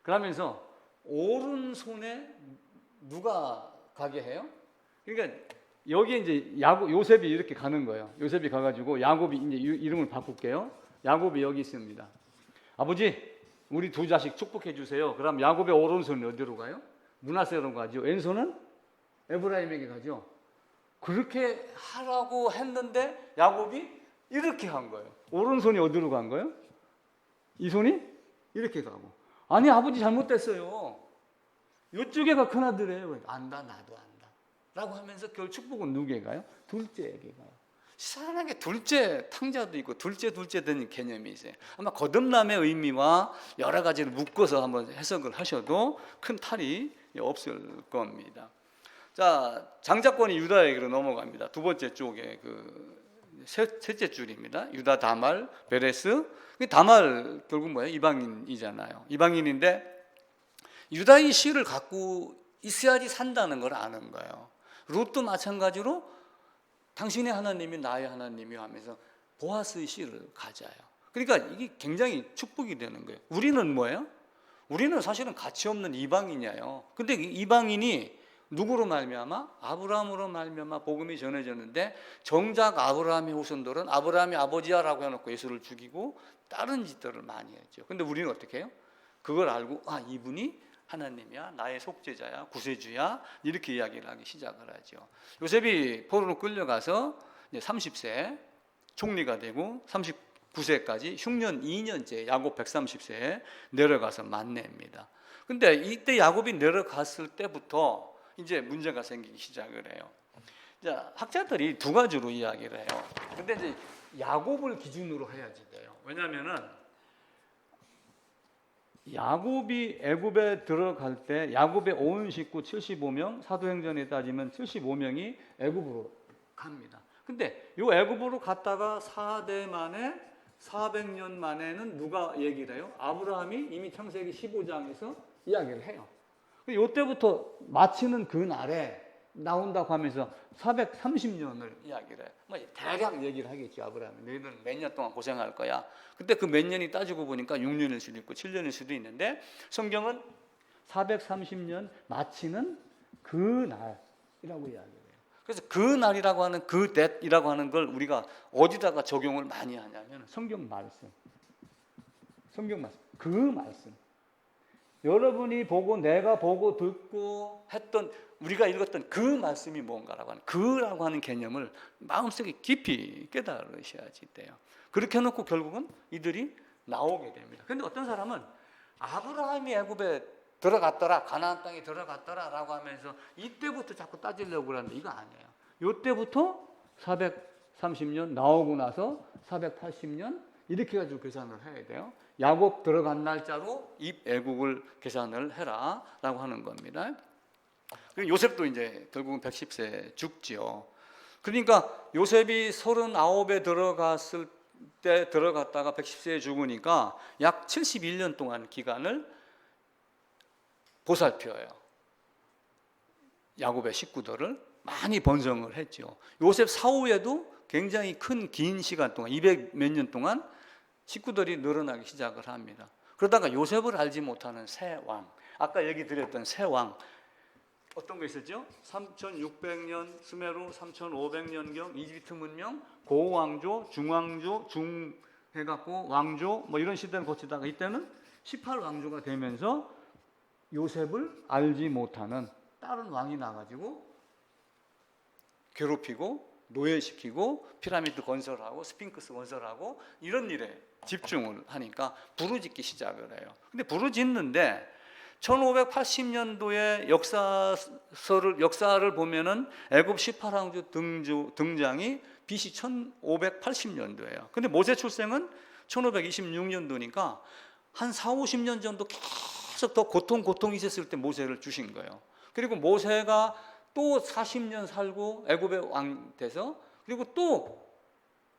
그러면서 오른손에 누가 가게 해요? 그러니까 여기에 이제 요셉이 이렇게 가는 거예요. 요셉이 가가지고 야곱이 이제 이름을 바꿀게요. 야곱이 여기 있습니다. 아버지, 우리 두 자식 축복해 주세요. 그럼 야곱의 오른손이 어디로 가요? 므낫세로 가죠. 왼손은 에브라임에게 가죠. 그렇게 하라고 했는데 야곱이 이렇게 한 거예요. 오른손이 어디로 간 거예요? 이 손이 이렇게 가고. 아니 아버지 잘못됐어요. 이쪽에가 큰아들이에요. 안다 나도 안다 라고 하면서 결 축복은 누구에게 가요? 둘째에게 가요. 희한하게 둘째 탕자도 있고 둘째 된 개념이 있어요. 아마 거듭남의 의미와 여러 가지를 묶어서 한번 해석을 하셔도 큰 탈이 없을 겁니다. 자, 장자권이 유다에게로 넘어갑니다. 두 번째 쪽에 셋째 줄입니다. 유다 다말 베레스. 다말 결국 뭐예요? 이방인이잖아요. 이방인인데 유다의 씨를 갖고 있어야지 산다는 걸 아는 거예요. 롯도 마찬가지로 당신의 하나님이 나의 하나님이 하면서 보아스의 씨를 가져요. 그러니까 이게 굉장히 축복이 되는 거예요. 우리는 뭐예요? 우리는 사실은 가치 없는 이방인이에요. 근데 이방인이 누구로 말미암아? 아브라함으로 말미암아 복음이 전해졌는데 정작 아브라함의 후손들은 아브라함이 아버지야라고 해놓고 예수를 죽이고 다른 짓들을 많이 했죠. 근데 우리는 어떻게 해요? 그걸 알고 이분이 하나님이야, 나의 속죄자야, 구세주야 이렇게 이야기를 하기 시작을 하죠. 요셉이 포로로 끌려가서 이제 30세 총리가 되고 39세까지 흉년 2년째 야곱 130세에 내려가서 만납니다. 근데 이때 야곱이 내려갔을 때부터 이제 문제가 생기기 시작을 해요. 자, 학자들이 두 가지로 이야기를 해요. 근데 이제 야곱을 기준으로 해야지 돼요. 왜냐하면은 야곱이 애굽에 들어갈 때 야곱의 온 식구 75명, 사도행전에 따지면 75명이 애굽으로 갑니다. 근데 이 애굽으로 갔다가 4대 만에 400년 만에는 누가 얘기를 해요? 아브라함이 이미 창세기 15장에서 이야기를 해요. 이때부터 마치는 그 날에 나온다고 하면서 430년을 이야기를 해요. 뭐 대략 얘기를 하겠죠. 아브라함이 너희들은 몇 년 동안 고생할 거야. 근데 그 몇 년이 따지고 보니까 6년일 수도 있고 7년일 수도 있는데 성경은 430년 마치는 그 날이라고 이야기해요. 그래서 그 날이라고 하는 그 that이라고 하는 걸 우리가 어디다가 적용을 많이 하냐면 성경 말씀. 그 말씀. 여러분이 보고 내가 보고 듣고 했던 우리가 읽었던 그 말씀이 뭔가라고 하는 그라고 하는 개념을 마음속에 깊이 깨달으셔야지 돼요. 그렇게 해놓고 결국은 이들이 나오게 됩니다. 그런데 어떤 사람은 아브라함이 애굽에 들어갔더라, 가나안 땅에 들어갔더라라고 하면서 이때부터 자꾸 따지려고 그러는데 이거 아니에요. 이때부터 430년 나오고 나서 480년 이렇게 가지고 계산을 해야 돼요. 야곱 들어간 날짜로 입애국을 계산을 해라라고 하는 겁니다. 그리고 요셉도 이제 결국은 110세 죽지요. 그러니까 요셉이 39에 들어갔을 때 들어갔다가 110세에 죽으니까 약 71년 동안 기간을 보살펴요. 야곱의 식구들을 많이 번성을 했죠. 요셉 사후에도 굉장히 큰 긴 시간 동안 200 몇 년 동안 식구들이 늘어나기 시작을 합니다. 그러다가 요셉을 알지 못하는 새 왕, 아까 얘기 드렸던 새 왕 어떤 거 있었죠? 3600년 수메르, 3500년경 이집트 문명, 고왕조, 중왕조, 해갖고 왕조 뭐 이런 시대를 거치다가 이때는 18왕조가 되면서 요셉을 알지 못하는 다른 왕이 나가지고 괴롭히고 노예시키고 피라미드 건설하고 스핑크스 건설하고 이런 일에 집중을 하니까 부르짖기 시작을 해요. 근데 부르짖는데 1580년도에 역사를 보면은 애굽 18왕조 등장이 BC 1580년도예요. 근데 모세 출생은 1526년도니까 한 4, 50년 정도 계속 더 고통이 있었을 때 모세를 주신 거예요. 그리고 모세가 또 40년 살고 애굽의 왕 돼서 그리고 또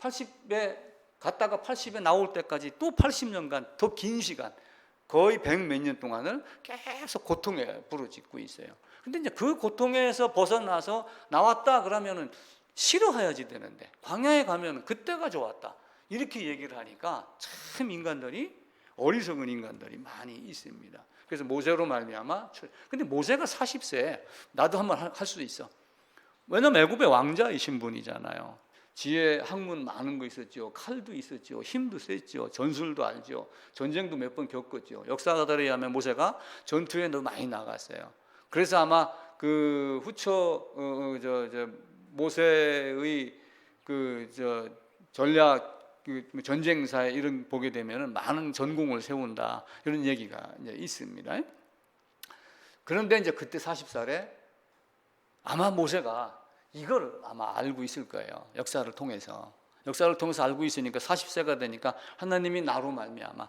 80에 갔다가 80에 나올 때까지 또 80년간 더 긴 시간 거의 100 몇 년 동안을 계속 고통에 부르짖고 있어요. 근데 이제 그 고통에서 벗어나서 나왔다 그러면은 싫어해야지 되는데 광야에 가면 그때가 좋았다 이렇게 얘기를 하니까 참 어리석은 인간들이 많이 있습니다. 그래서 모세로 말미암아 근데 모세가 40세 나도 한번 할 수 있어. 왜냐면 애굽의 왕자이신 분이잖아요. 지혜 학문 많은 거 있었죠. 칼도 있었죠. 힘도 셌죠. 전술도 알죠. 전쟁도 몇 번 겪었죠. 역사가들에 의하면 모세가 전투에 너무 많이 나갔어요. 그래서 아마 그 후처 모세의 전략 전쟁사에 이런 보게 되면은 많은 전공을 세운다 이런 얘기가 이제 있습니다. 그런데 이제 그때 40살에 아마 모세가 이걸 아마 알고 있을 거예요. 역사를 통해서 알고 있으니까 40세가 되니까 하나님이 나로 말미암아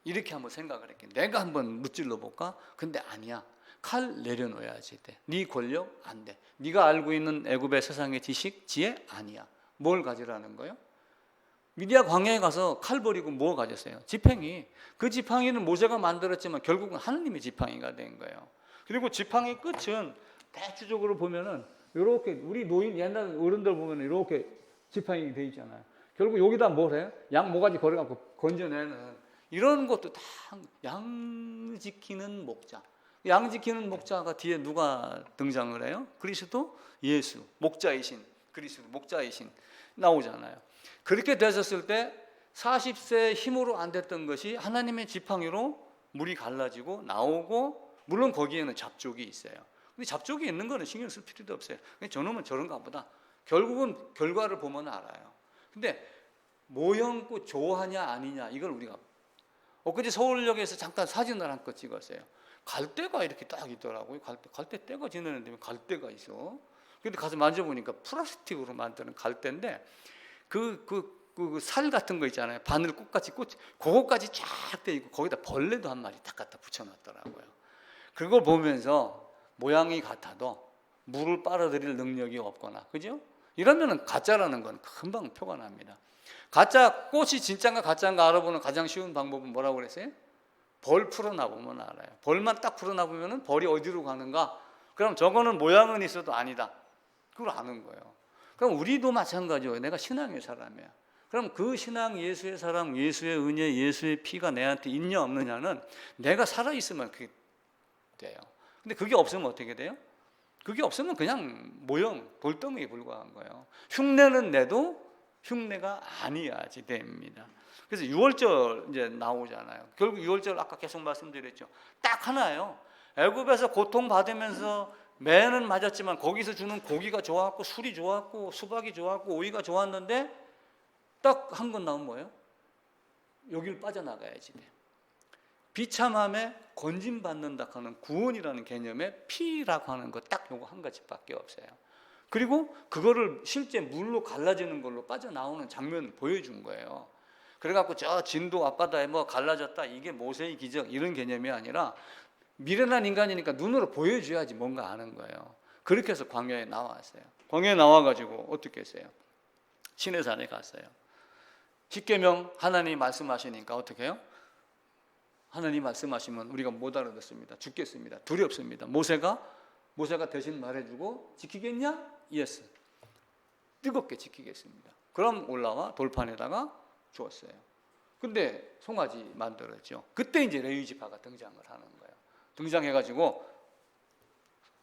이렇게 한번 생각을 했겠. 내가 한번 무찔러 볼까? 근데 아니야. 칼 내려놓아야지 돼. 네 권력 안 돼. 네가 알고 있는 애굽의 세상의 지식, 지혜 아니야. 뭘 가지라는 거예요? 미디아 광야에 가서 칼 버리고 뭐 가졌어요? 지팡이. 그 지팡이는 모세가 만들었지만 결국은 하나님의 지팡이가 된 거예요. 그리고 지팡이 끝은 대추적으로 보면은 이렇게 우리 노인 옛날 어른들 보면 이렇게 지팡이 돼 있잖아요. 결국 여기다 뭘 해요? 양 모가지 걸어갖고 건져내는 이런 것도 다 양 지키는 목자. 양 지키는 목자가 뒤에 누가 등장을 해요? 그리스도 예수 목자이신 그리스도 목자이신 나오잖아요. 그렇게 되셨을 때 40세 힘으로 안 됐던 것이 하나님의 지팡이로 물이 갈라지고 나오고 물론 거기에는 잡족이 있어요. 근데 잡족이 있는 거는 신경 쓸 필요도 없어요. 저놈은 저런가 보다. 결국은 결과를 보면 알아요. 근데 모형꽃 좋아하냐 아니냐 이걸 우리가 엊그제 서울역에서 잠깐 사진을 한 컷 찍었어요. 갈대가 이렇게 딱 있더라고요. 갈대 떼가 지내는데 갈대가 있어. 근데 가서 만져보니까 플라스틱으로 만드는 갈대인데 그 살 같은 거 있잖아요. 바늘 꽃같이 그거까지 쫙 돼 있고 거기다 벌레도 한 마리 딱 갖다 붙여놨더라고요. 그걸 보면서 모양이 같아도 물을 빨아들일 능력이 없거나, 그죠? 이러면은 가짜라는 건 금방 표가 납니다. 가짜 꽃이 진짜인가 가짜인가 알아보는 가장 쉬운 방법은 뭐라고 그랬어요? 벌 풀어놔보면 알아요. 벌만 딱 풀어놔보면은 벌이 어디로 가는가 그럼 저거는 모양은 있어도 아니다. 그걸 아는 거예요. 그럼 우리도 마찬가지예요. 내가 신앙의 사람이야. 그럼 그 신앙, 예수의 사랑, 예수의 은혜, 예수의 피가 내한테 있냐 없느냐는 내가 살아있으면 그게 돼요. 근데 그게 없으면 어떻게 돼요? 그게 없으면 그냥 모형, 돌덩이에 불과한 거예요. 흉내는 내도 흉내가 아니야지 됩니다. 그래서 유월절 이제 나오잖아요. 결국 유월절 아까 계속 말씀드렸죠. 딱 하나예요. 애굽에서 고통받으면서 매는 맞았지만 거기서 주는 고기가 좋았고 술이 좋았고 수박이 좋았고 오이가 좋았는데 딱 한 건 나온 거예요. 여길 빠져나가야지 돼. 비참함에 건진받는다 하는 구원이라는 개념의 피라고 하는 거 딱 요거 한 가지밖에 없어요. 그리고 그거를 실제 물로 갈라지는 걸로 빠져나오는 장면을 보여준 거예요. 그래갖고 저 진도 앞바다에 뭐 갈라졌다 이게 모세의 기적 이런 개념이 아니라 미련한 인간이니까 눈으로 보여줘야지 뭔가 아는 거예요. 그렇게 해서 광야에 나왔어요. 광야에 나와가지고 어떻게 했어요? 시내산에 갔어요. 십계명 하나님 말씀하시니까 어떻게 해요? 하나님 말씀하시면 우리가 못 알아듣습니다. 죽겠습니다. 두렵습니다. 모세가 대신 말해주고 지키겠냐? 예스. 뜨겁게 지키겠습니다. 그럼 올라와 돌판에다가 주었어요. 근데 송아지 만들었죠. 그때 이제 레위 지파가 등장을 하는 거예요. 등장해가지고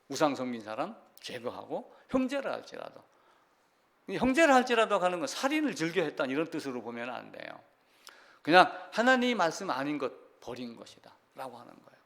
우상 섬긴 사람 제거하고 형제를 할지라도 하는 건 살인을 즐겨 했다는 이런 뜻으로 보면 안 돼요. 그냥 하나님 말씀 아닌 것 버린 것이다 라고 하는 거예요.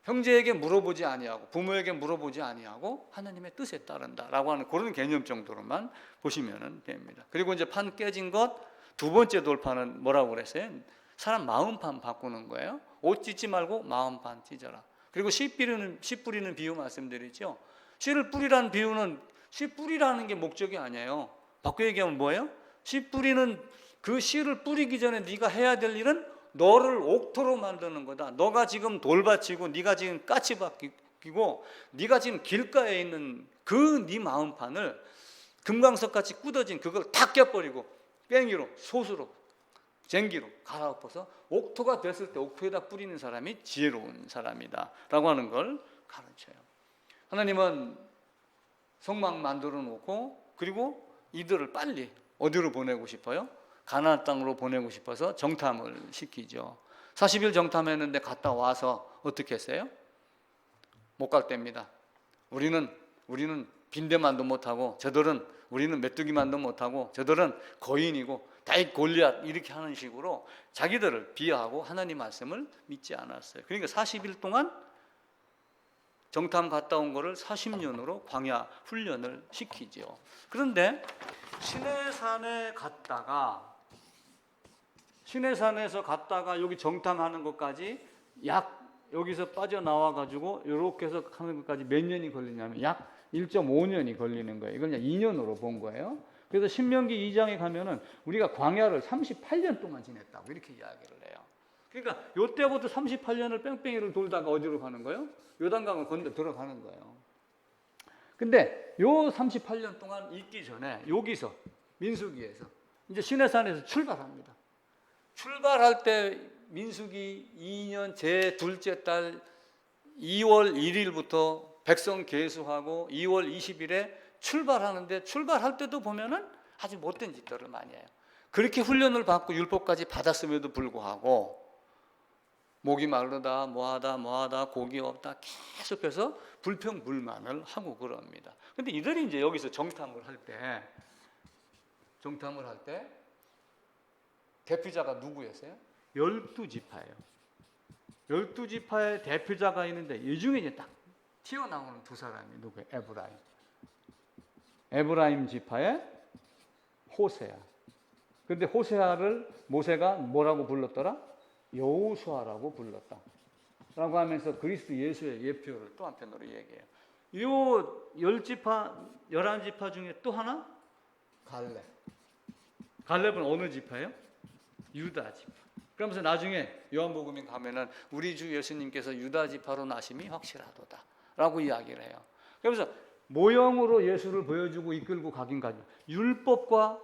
형제에게 물어보지 아니하고 부모에게 물어보지 아니하고 하나님의 뜻에 따른다 라고 하는 그런 개념 정도로만 보시면 됩니다. 그리고 이제 판 깨진 것 두 번째 돌판은 뭐라고 그랬어요? 사람 마음판 바꾸는 거예요. 옷 찢지 말고 마음판 찢어라. 그리고 씨 뿌리는 비유 말씀드렸죠. 씨를 뿌리라는 비유는 씨 뿌리라는 게 목적이 아니에요. 바꿔 얘기하면 뭐예요? 씨 뿌리는 그 씨를 뿌리기 전에 네가 해야 될 일은 너를 옥토로 만드는 거다. 너가 지금 돌받치고 네가 지금 까치박히고 네가 지금 길가에 있는 그 네 마음판을 금강석같이 굳어진 그걸 다 깨버리고 뺑이로 솥으로 쟁기로 갈아엎어서 옥토가 됐을 때 옥토에다 뿌리는 사람이 지혜로운 사람이다 라고 하는 걸 가르쳐요. 하나님은 성막 만들어 놓고 그리고 이들을 빨리 어디로 보내고 싶어요? 가나안 땅으로 보내고 싶어서 정탐을 시키죠. 40일 정탐했는데 갔다 와서 어떻게 했어요? 못 갈 때입니다. 우리는 빈대만도 못하고 우리는 메뚜기만도 못하고 저들은 거인이고 다윗 골리앗 이렇게 하는 식으로 자기들을 비하하고 하나님 말씀을 믿지 않았어요. 그러니까 40일 동안 정탐 갔다 온 거를 40년으로 광야 훈련을 시키죠. 그런데 시내산에서 갔다가 여기 정탐하는 것까지 여기서 빠져나와 가지고 이렇게 해서 하는 것까지 몇 년이 걸리냐면 약 1.5년이 걸리는 거예요. 이걸 그냥 2년으로 본 거예요. 그래서 신명기 2장에 가면은 우리가 광야를 38년 동안 지냈다고 이렇게 이야기를 해요. 그러니까 이때부터 38년을 뺑뺑이를 돌다가 어디로 가는 거예요? 요단강을 건너 들어가는 거예요. 근데 요 38년 동안 있기 전에 여기서 민수기에서 이제 시내산에서 출발합니다. 출발할 때 민수기 2년 제 둘째 달 2월 1일부터 백성 계수하고 2월 20일에 출발하는데 출발할 때도 보면은 아주 못된 짓들을 많이 해요. 그렇게 훈련을 받고 율법까지 받았음에도 불구하고 목이 마르다 뭐하다 고기 없다 계속해서 불평불만을 하고 그럽니다. 근데 이들이 이제 여기서 정탐을 할 때 대표자가 누구였어요? 12지파예요. 12지파의 대표자가 있는데 이 중에 이제 딱 튀어나오는 두 사람이 누구예요? 에브라임 지파의 호세아. 그런데 호세아를 모세가 뭐라고 불렀더라? 여호수아라고 불렀다 라고 하면서 그리스도 예수의 예표를 또 한편으로 얘기해요. 요 11지파 중에 또 하나? 갈렙은 어느 지파예요? 유다 지파. 그러면서 나중에 요한복음에 가면은 우리 주 예수님께서 유다 지파로 나심이 확실하도다 라고 이야기를 해요. 그러면서 모형으로 예수를 보여주고 이끌고 가긴 가죠. 율법과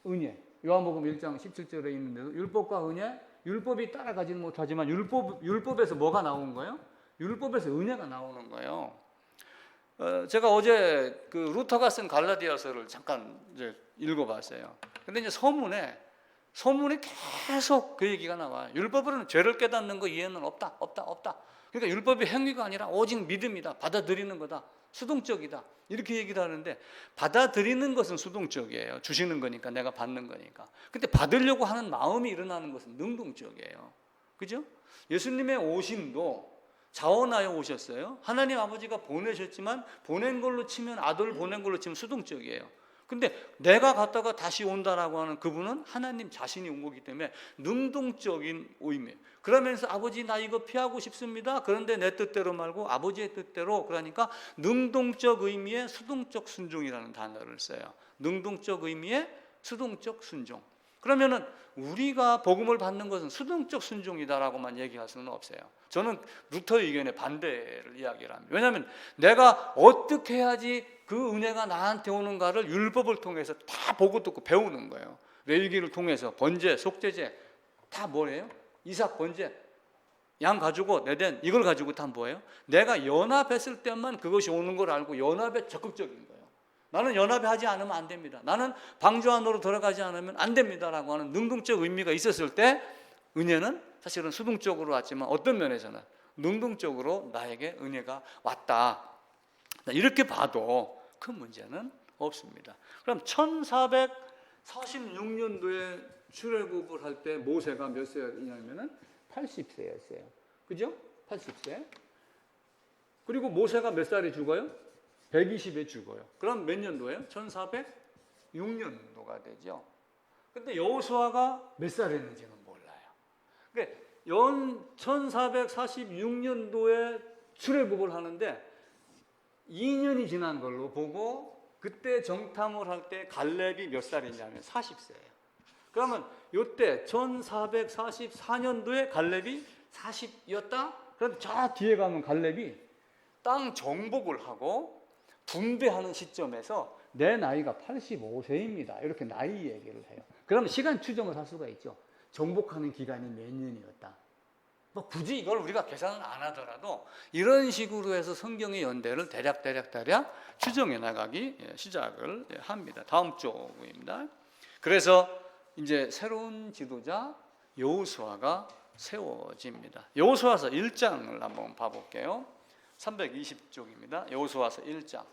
은혜. 요한복음 1장 17절에 있는데도 율법과 은혜, 율법이 따라가지는 못하지만 율법에서 뭐가 나온 거예요? 율법에서 은혜가 나오는 거예요. 제가 어제 그 루터가 쓴 갈라디아서를 잠깐 이제 읽어봤어요. 근데 이제 서문에 계속 그 얘기가 나와요. 율법으로는 죄를 깨닫는 거 이해는 없다. 그러니까 율법이 행위가 아니라 오직 믿음이다. 받아들이는 거다. 수동적이다. 이렇게 얘기를 하는데, 받아들이는 것은 수동적이에요. 주시는 거니까, 내가 받는 거니까. 근데 받으려고 하는 마음이 일어나는 것은 능동적이에요. 그죠? 예수님의 오심도 자원하여 오셨어요. 하나님 아버지가 보내셨지만, 보낸 걸로 치면, 아들 보낸 걸로 치면 수동적이에요. 근데 내가 갔다가 다시 온다라고 하는 그분은 하나님 자신이 온 거기 때문에 능동적인 의미예요. 그러면서 아버지 나 이거 피하고 싶습니다. 그런데 내 뜻대로 말고 아버지의 뜻대로, 그러니까 능동적 의미의 수동적 순종이라는 단어를 써요. 능동적 의미의 수동적 순종. 그러면은 우리가 복음을 받는 것은 수동적 순종이다라고만 얘기할 수는 없어요. 저는 루터 의견에 반대를 이야기를 합니다. 왜냐하면 내가 어떻게 해야지 그 은혜가 나한테 오는가를 율법을 통해서 다 보고 듣고 배우는 거예요. 레위기를 통해서 번제, 속죄제 다 뭐예요? 이삭 번제, 양 가지고 내된 이걸 가지고 다 뭐예요? 내가 연합했을 때만 그것이 오는 걸 알고 연합에 적극적인 거예요. 나는 연합에 하지 않으면 안 됩니다. 나는 방주 안으로 들어가지 않으면 안 됩니다라고 하는 능동적 의미가 있었을 때 은혜는 사실은 수동적으로 왔지만 어떤 면에서는 능동적으로 나에게 은혜가 왔다. 이렇게 봐도 큰 문제는 없습니다. 그럼 1446년도에 출애굽을 할 때 모세가 몇 세였냐면은 80세였어요. 그죠? 80세. 그리고 모세가 몇 살에 죽어요? 120에 죽어요. 그럼 몇 년도예요? 1406년도가 되죠. 근데 여호수아가 몇 살이었는지는 몰라요. 그러니까 1446년도에 출애굽을 하는데 2년이 지난 걸로 보고 그때 정탐을 할 때 갈렙이 몇 살이냐면 40세예요. 그러면 이때 1444년도에 갈렙이 40이었다? 그런데 저 뒤에 가면 갈렙이 땅 정복을 하고 분배하는 시점에서 내 나이가 85세입니다. 이렇게 나이 얘기를 해요. 그러면 시간 추정을 할 수가 있죠. 정복하는 기간이 몇 년이었다. 뭐 굳이 이걸 우리가 계산을 안 하더라도 이런 식으로 해서 성경의 연대를 대략 추정해 나가기 시작을 합니다. 다음 쪽입니다. 그래서 이제 새로운 지도자 여호수아가 세워집니다. 여호수아서 1장을 한번 봐볼게요. 320쪽입니다. 여호수아서 1장.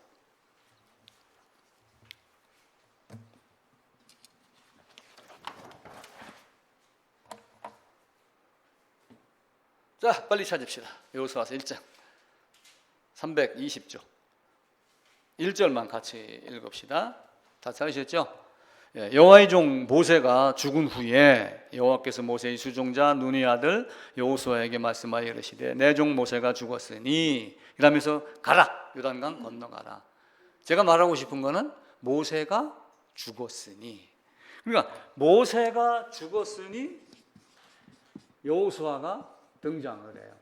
자, 빨리 찾읍시다. 여호수아서 1장 320쪽 1절만 같이 읽읍시다. 다 찾으셨죠? 여호와의 종 모세가 죽은 후에 여호와께서 모세의 수종자 눈의 아들 여호수아에게 말씀하여 이르시되 내 종 모세가 죽었으니 이러면서 가라, 요단강 건너가라. 제가 말하고 싶은 거는 모세가 죽었으니, 그러니까 모세가 죽었으니 여호수아가 등장을 해요.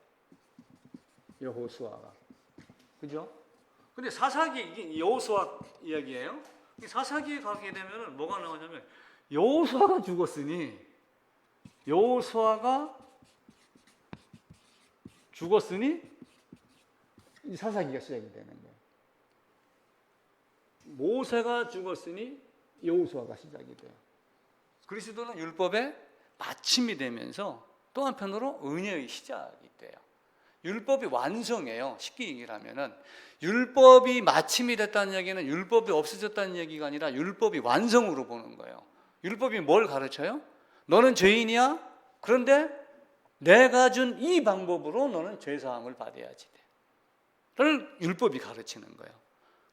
여호수아가. 그죠? 근데 사사기, 이게 여호수아 이야기예요. 사사기에 가게 되면 뭐가 나오냐면 여호수아가 죽었으니 이 사사기가 시작이 되는 거예요. 모세가 죽었으니 여호수아가 시작이 돼요. 그리스도는 율법의 마침이 되면서 또 한편으로 은혜의 시작이 돼요. 율법이 완성해요. 쉽게 얘기를 하면은 율법이 마침이 됐다는 얘기는 율법이 없어졌다는 얘기가 아니라 율법이 완성으로 보는 거예요. 율법이 뭘 가르쳐요? 너는 죄인이야? 그런데 내가 준 이 방법으로 너는 죄사함을 받아야지 돼. 를 율법이 가르치는 거예요.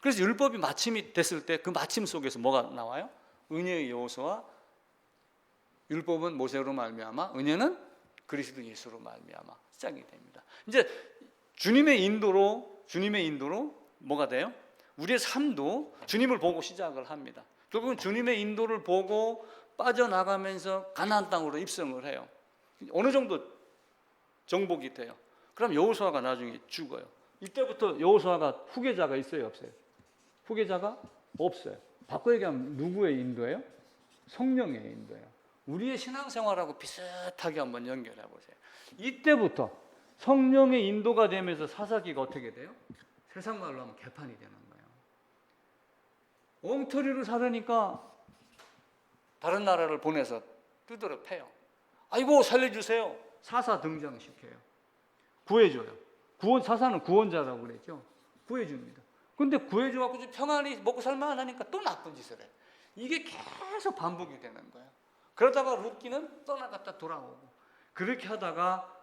그래서 율법이 마침이 됐을 때 그 마침 속에서 뭐가 나와요? 은혜의 여호수아, 율법은 모세로 말미암아, 은혜는 그리스도 예수로 말미암아 시작이 됩니다. 이제 주님의 인도로 뭐가 돼요? 우리의 삶도 주님을 보고 시작을 합니다. 결국은 주님의 인도를 보고 빠져나가면서 가나안 땅으로 입성을 해요. 어느 정도 정복이 돼요. 그럼 여호수아가 나중에 죽어요. 이때부터 여호수아가 후계자가 있어요, 없어요? 후계자가 없어요. 바꿔 얘기하면 누구의 인도예요? 성령의 인도예요. 우리의 신앙생활하고 비슷하게 한번 연결해 보세요. 이때부터 성령의 인도가 되면서 사사기가 어떻게 돼요? 세상 말로 하면 개판이 되는 거예요. 엉터리로 살으니까 다른 나라를 보내서 두드려 패요. 아이고 살려주세요. 사사 등장시켜요. 구해줘요. 사사는 구원자라고 그랬죠. 구해줍니다. 근데 구해줘갖고 평안히 먹고 살만 하니까 또 나쁜 짓을 해. 이게 계속 반복이 되는 거예요. 그러다가 룻기는 떠나갔다 돌아오고, 그렇게 하다가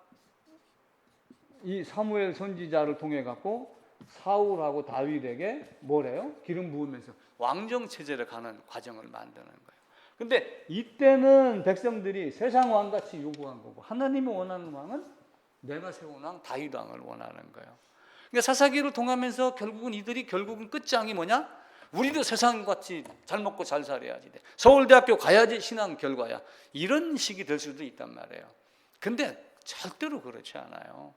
이 사무엘 선지자를 통해 갖고 사울하고 다윗에게 뭐래요? 기름 부으면서 왕정 체제를 가는 과정을 만드는 거예요. 근데 이때는 백성들이 세상 왕같이 요구한 거고, 하나님이 원하는 왕은 내가 세운 왕 다윗 왕을 원하는 거예요. 그러니까 사사기를 통하면서 결국은 끝장이 뭐냐? 우리도 세상같이 잘 먹고 잘 살아야지, 서울대학교 가야지 신앙 결과야, 이런 식이 될 수도 있단 말이에요. 근데 절대로 그렇지 않아요.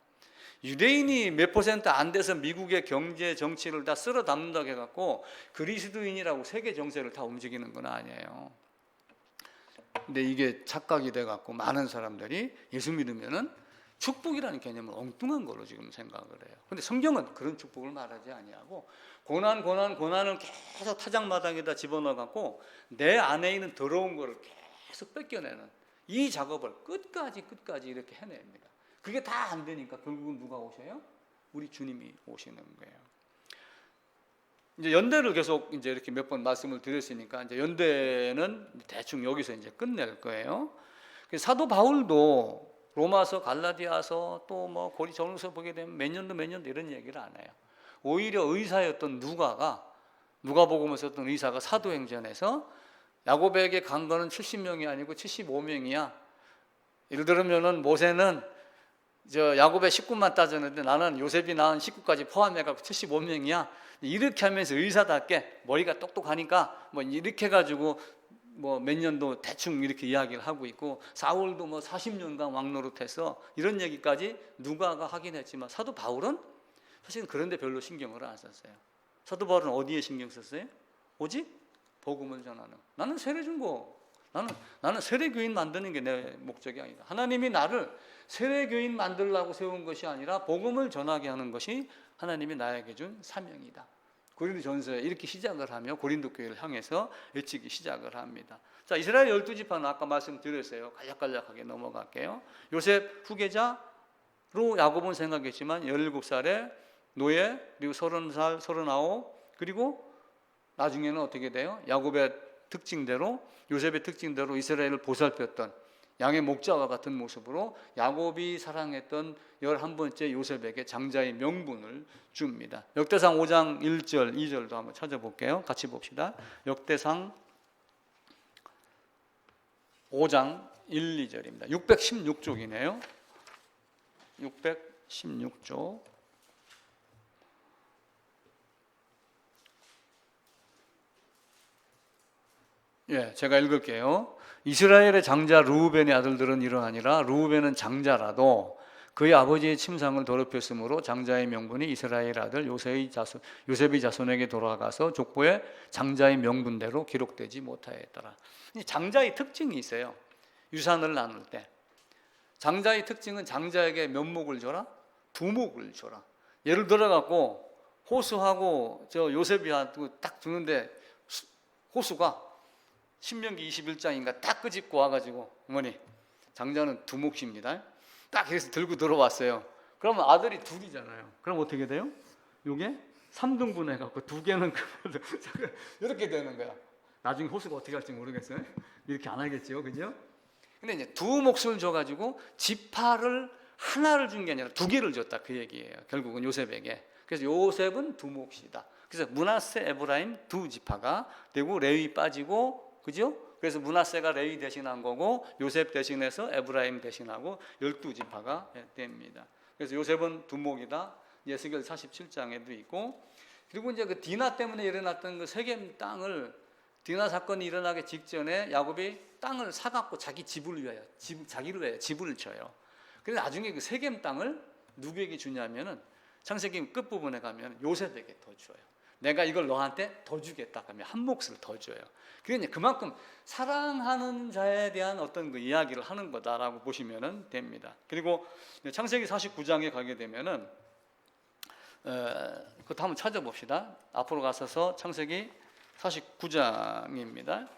유대인이 몇 % 안 돼서 미국의 경제 정치를 다 쓸어 담는다고 해갖고 그리스도인이라고 세계 정세를 다 움직이는 건 아니에요. 근데 이게 착각이 돼갖고 많은 사람들이 예수 믿으면은 축복이라는 개념을 엉뚱한 걸로 지금 생각을 해요. 근데 성경은 그런 축복을 말하지 아니하고 고난을 계속 타작마당에다 집어넣어갖고 내 안에 있는 더러운 거를 계속 뺏겨내는 이 작업을 끝까지 이렇게 해냅니다. 그게 다 안 되니까 결국은 누가 오셔요? 우리 주님이 오시는 거예요. 이제 연대를 계속 이제 이렇게 몇 번 말씀을 드렸으니까 이제 연대는 대충 여기서 이제 끝낼 거예요. 사도 바울도 로마서, 갈라디아서, 또 뭐 고린도전서 보게 되면 몇 년도 이런 얘기를 안 해요. 오히려 의사였던 누가복음을 썼던 의사가 사도행전에서 야곱에게 간 거는 70명이 아니고 75명이야. 예를 들면은 모세는 야곱의 식구만 따졌는데 나는 요셉이 낳은 식구까지 포함해가지고 75명이야. 이렇게 하면서 의사답게 머리가 똑똑하니까 뭐 이렇게 해가지고 뭐 몇 년도 대충 이렇게 이야기를 하고 있고, 사울도 뭐 40년간 왕노릇해서 이런 얘기까지 누가가 하긴 했지만 사도 바울은 사실은 그런데 별로 신경을 안 썼어요. 사도 바울은 어디에 신경 썼어요? 오직 복음을 전하는. 나는 세례중고, 나는 세례교인 만드는 게 내 목적이 아니다. 하나님이 나를 세례교인 만들라고 세운 것이 아니라 복음을 전하게 하는 것이 하나님이 나에게 준 사명이다. 고린도전서에 이렇게 시작을 하며 고린도 교회를 향해서 외치기 시작을 합니다. 자, 이스라엘 12지파는 아까 말씀드렸어요. 간략하게 넘어갈게요. 요셉 후계자로 야곱은 생각했지만 17살에 노예, 그리고 30살, 39, 그리고 나중에는 어떻게 돼요? 야곱의 특징대로, 요셉의 특징대로 이스라엘을 보살폈던 양의 목자와 같은 모습으로 야곱이 사랑했던 11번째 요셉에게 장자의 명분을 줍니다. 역대상 5장 1절, 2절도 한번 찾아볼게요. 같이 봅시다. 역대상 5장 1, 2절입니다. 616쪽이네요. 616쪽. 예, 제가 읽을게요. 이스라엘의 장자 르우벤의 아들들은 이러하니라. 르우벤은 장자라도 그의 아버지의 침상을 더럽혔으므로 장자의 명분이 이스라엘 아들 요셉의 자손에게 돌아가서 족보에 장자의 명분대로 기록되지 못하였더라. 장자의 특징이 있어요. 유산을 나눌 때 장자의 특징은 장자에게 몇 목을 줘라? 2목을 줘라. 예를 들어 갖고 호수하고 요셉이한테 딱 주는데 호수가 신명기 21장인가 딱 끄집고 와가지고 어머니 장자는 2몫입니다. 딱 이래서 들고 들어왔어요. 그러면 아들이 둘이잖아요. 그럼 어떻게 돼요? 요게 3등분 해갖고 2개는 이렇게 되는 거야. 나중에 호수가 어떻게 할지 모르겠어요. 이렇게 안 하겠죠, 그죠? 근데 이제 2몫을 줘가지고 지파를 하나를 준 게 아니라 2개를 줬다, 그 얘기예요. 결국은 요셉에게. 그래서 요셉은 2몫이다. 그래서 므낫세, 에브라임 2지파가 되고 레위 빠지고, 그죠? 그래서 므낫세가 레위 대신한 거고 요셉 대신해서 에브라임 대신하고 12지파가 됩니다. 그래서 요셉은 2목이다. 예스겔 47장에도 있고, 그리고 이제 그 디나 때문에 일어났던 그 세겜 땅을, 디나 사건이 일어나기 직전에 야곱이 땅을 사갖고 자기 집을 위하여 자기를 위하여 집을 쳐요. 그래서 나중에 그 세겜 땅을 누구에게 주냐면은 창세기 끝부분에 가면 요셉에게 더 줘요. 내가 이걸 너한테 더 주겠다 하면 한 몫을 더 줘요. 그러니까 그만큼 사랑하는 자에 대한 어떤 그 이야기를 하는 거다라고 보시면 됩니다. 그리고 창세기 49장에 가게 되면은 그것도 한번 찾아봅시다. 앞으로 가셔서 창세기 49장입니다.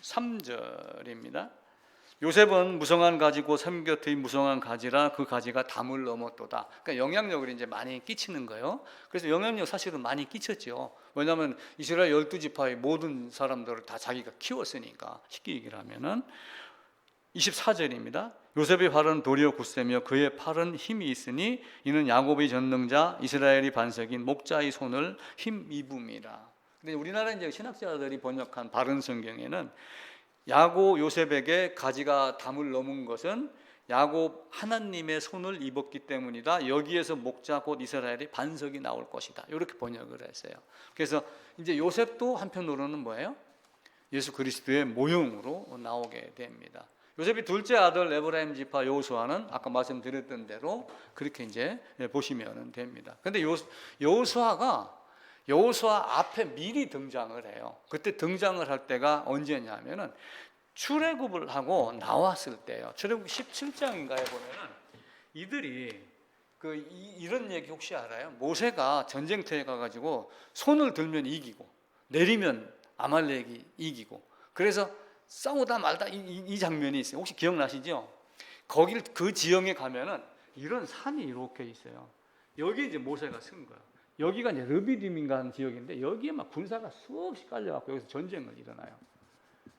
23절입니다. 요셉은 무성한 가지고 샘 곁의 무성한 가지라 그 가지가 담을 넘었도다. 그러니까 영향력을 이제 많이 끼치는 거예요. 그래서 영향력 사실은 많이 끼쳤죠. 왜냐하면 이스라엘 12지파의 모든 사람들을 다 자기가 키웠으니까. 쉽게 얘기를 하면은 24절입니다. 요셉의 팔은 도리어 굳세며 그의 팔은 힘이 있으니 이는 야곱의 전능자 이스라엘의 반석인 목자의 손을 힘입음이라. 근데 우리나라 이제 신학자들이 번역한 바른 성경에는 야곱 요셉에게 가지가 담을 넘은 것은 야곱 하나님의 손을 입었기 때문이다. 여기에서 목자 곧 이스라엘의 반석이 나올 것이다. 이렇게 번역을 했어요. 그래서 이제 요셉도 한편으로는 뭐예요? 예수 그리스도의 모형으로 나오게 됩니다. 요셉이 둘째 아들 에브라임 지파 여호수아는 아까 말씀드렸던 대로 그렇게 이제 보시면 됩니다. 근데 여호수아 앞에 미리 등장을 해요. 그때 등장을 할 때가 언제냐면은 출애굽을 하고 나왔을 때요. 출애굽 17장인가에 보면은 이들이 이런 얘기 혹시 알아요? 모세가 전쟁터에 가가지고 손을 들면 이기고 내리면 아말렉이 이기고 그래서 싸우다 말다 이 장면이 있어요. 혹시 기억나시죠? 거길 그 지형에 가면은 이런 산이 이렇게 있어요. 여기 이제 모세가 쓴 거예요. 여기가 이제 르비딤인가 하는 지역인데 여기에 막 군사가 수없이 깔려갖고 여기서 전쟁을 일어나요.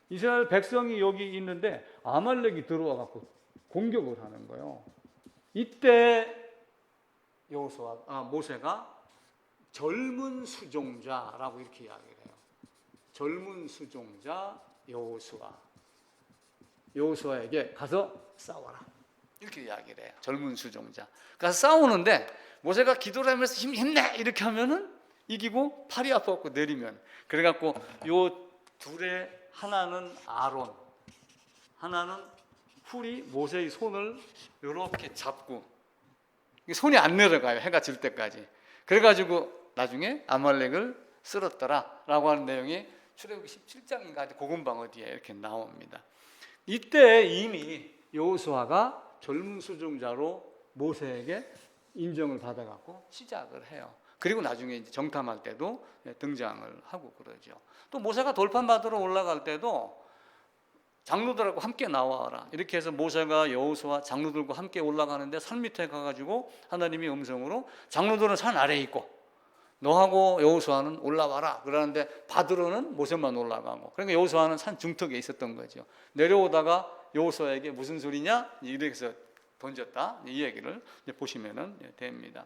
이스라엘 백성이 여기 있는데 아말렉이 들어와갖고 공격을 하는 거예요. 이때 모세가 젊은 수종자라고 이렇게 이야기를 해요. 젊은 수종자 여호수아에게 가서 싸워라 이렇게 이야기를 해요. 젊은 수종자 가서 싸우는데 모세가 기도를 하면서 힘내 이렇게 하면은 이기고 팔이 아파갖고 내리면 그래갖고 요 둘의 하나는 아론 하나는 훌이 모세의 손을 이렇게 잡고 손이 안 내려가요. 해가 질 때까지. 그래가지고 나중에 아말렉을 쓸었더라 라고 하는 내용이 출애굽기 17장인가 고금방 어디에 이렇게 나옵니다. 이때 이미 여호수아가 젊은 수종자로 모세에게 인정을 받아갖고 시작을 해요. 그리고 나중에 이제 정탐할 때도 등장을 하고 그러죠. 또 모세가 돌판 받으러 올라갈 때도 장로들하고 함께 나와라 이렇게 해서 모세가 여호수아 장로들과 함께 올라가는데 산 밑에 가가지고 하나님이 음성으로 장로들은 산 아래에 있고 너하고 여호수아는 올라와라 그러는데 받으러는 모세만 올라가고 그러니까 여호수아는 산 중턱에 있었던 거죠. 내려오다가 여호수아에게 무슨 소리냐 이렇게 해서 던졌다 이 얘기를 보시면 됩니다.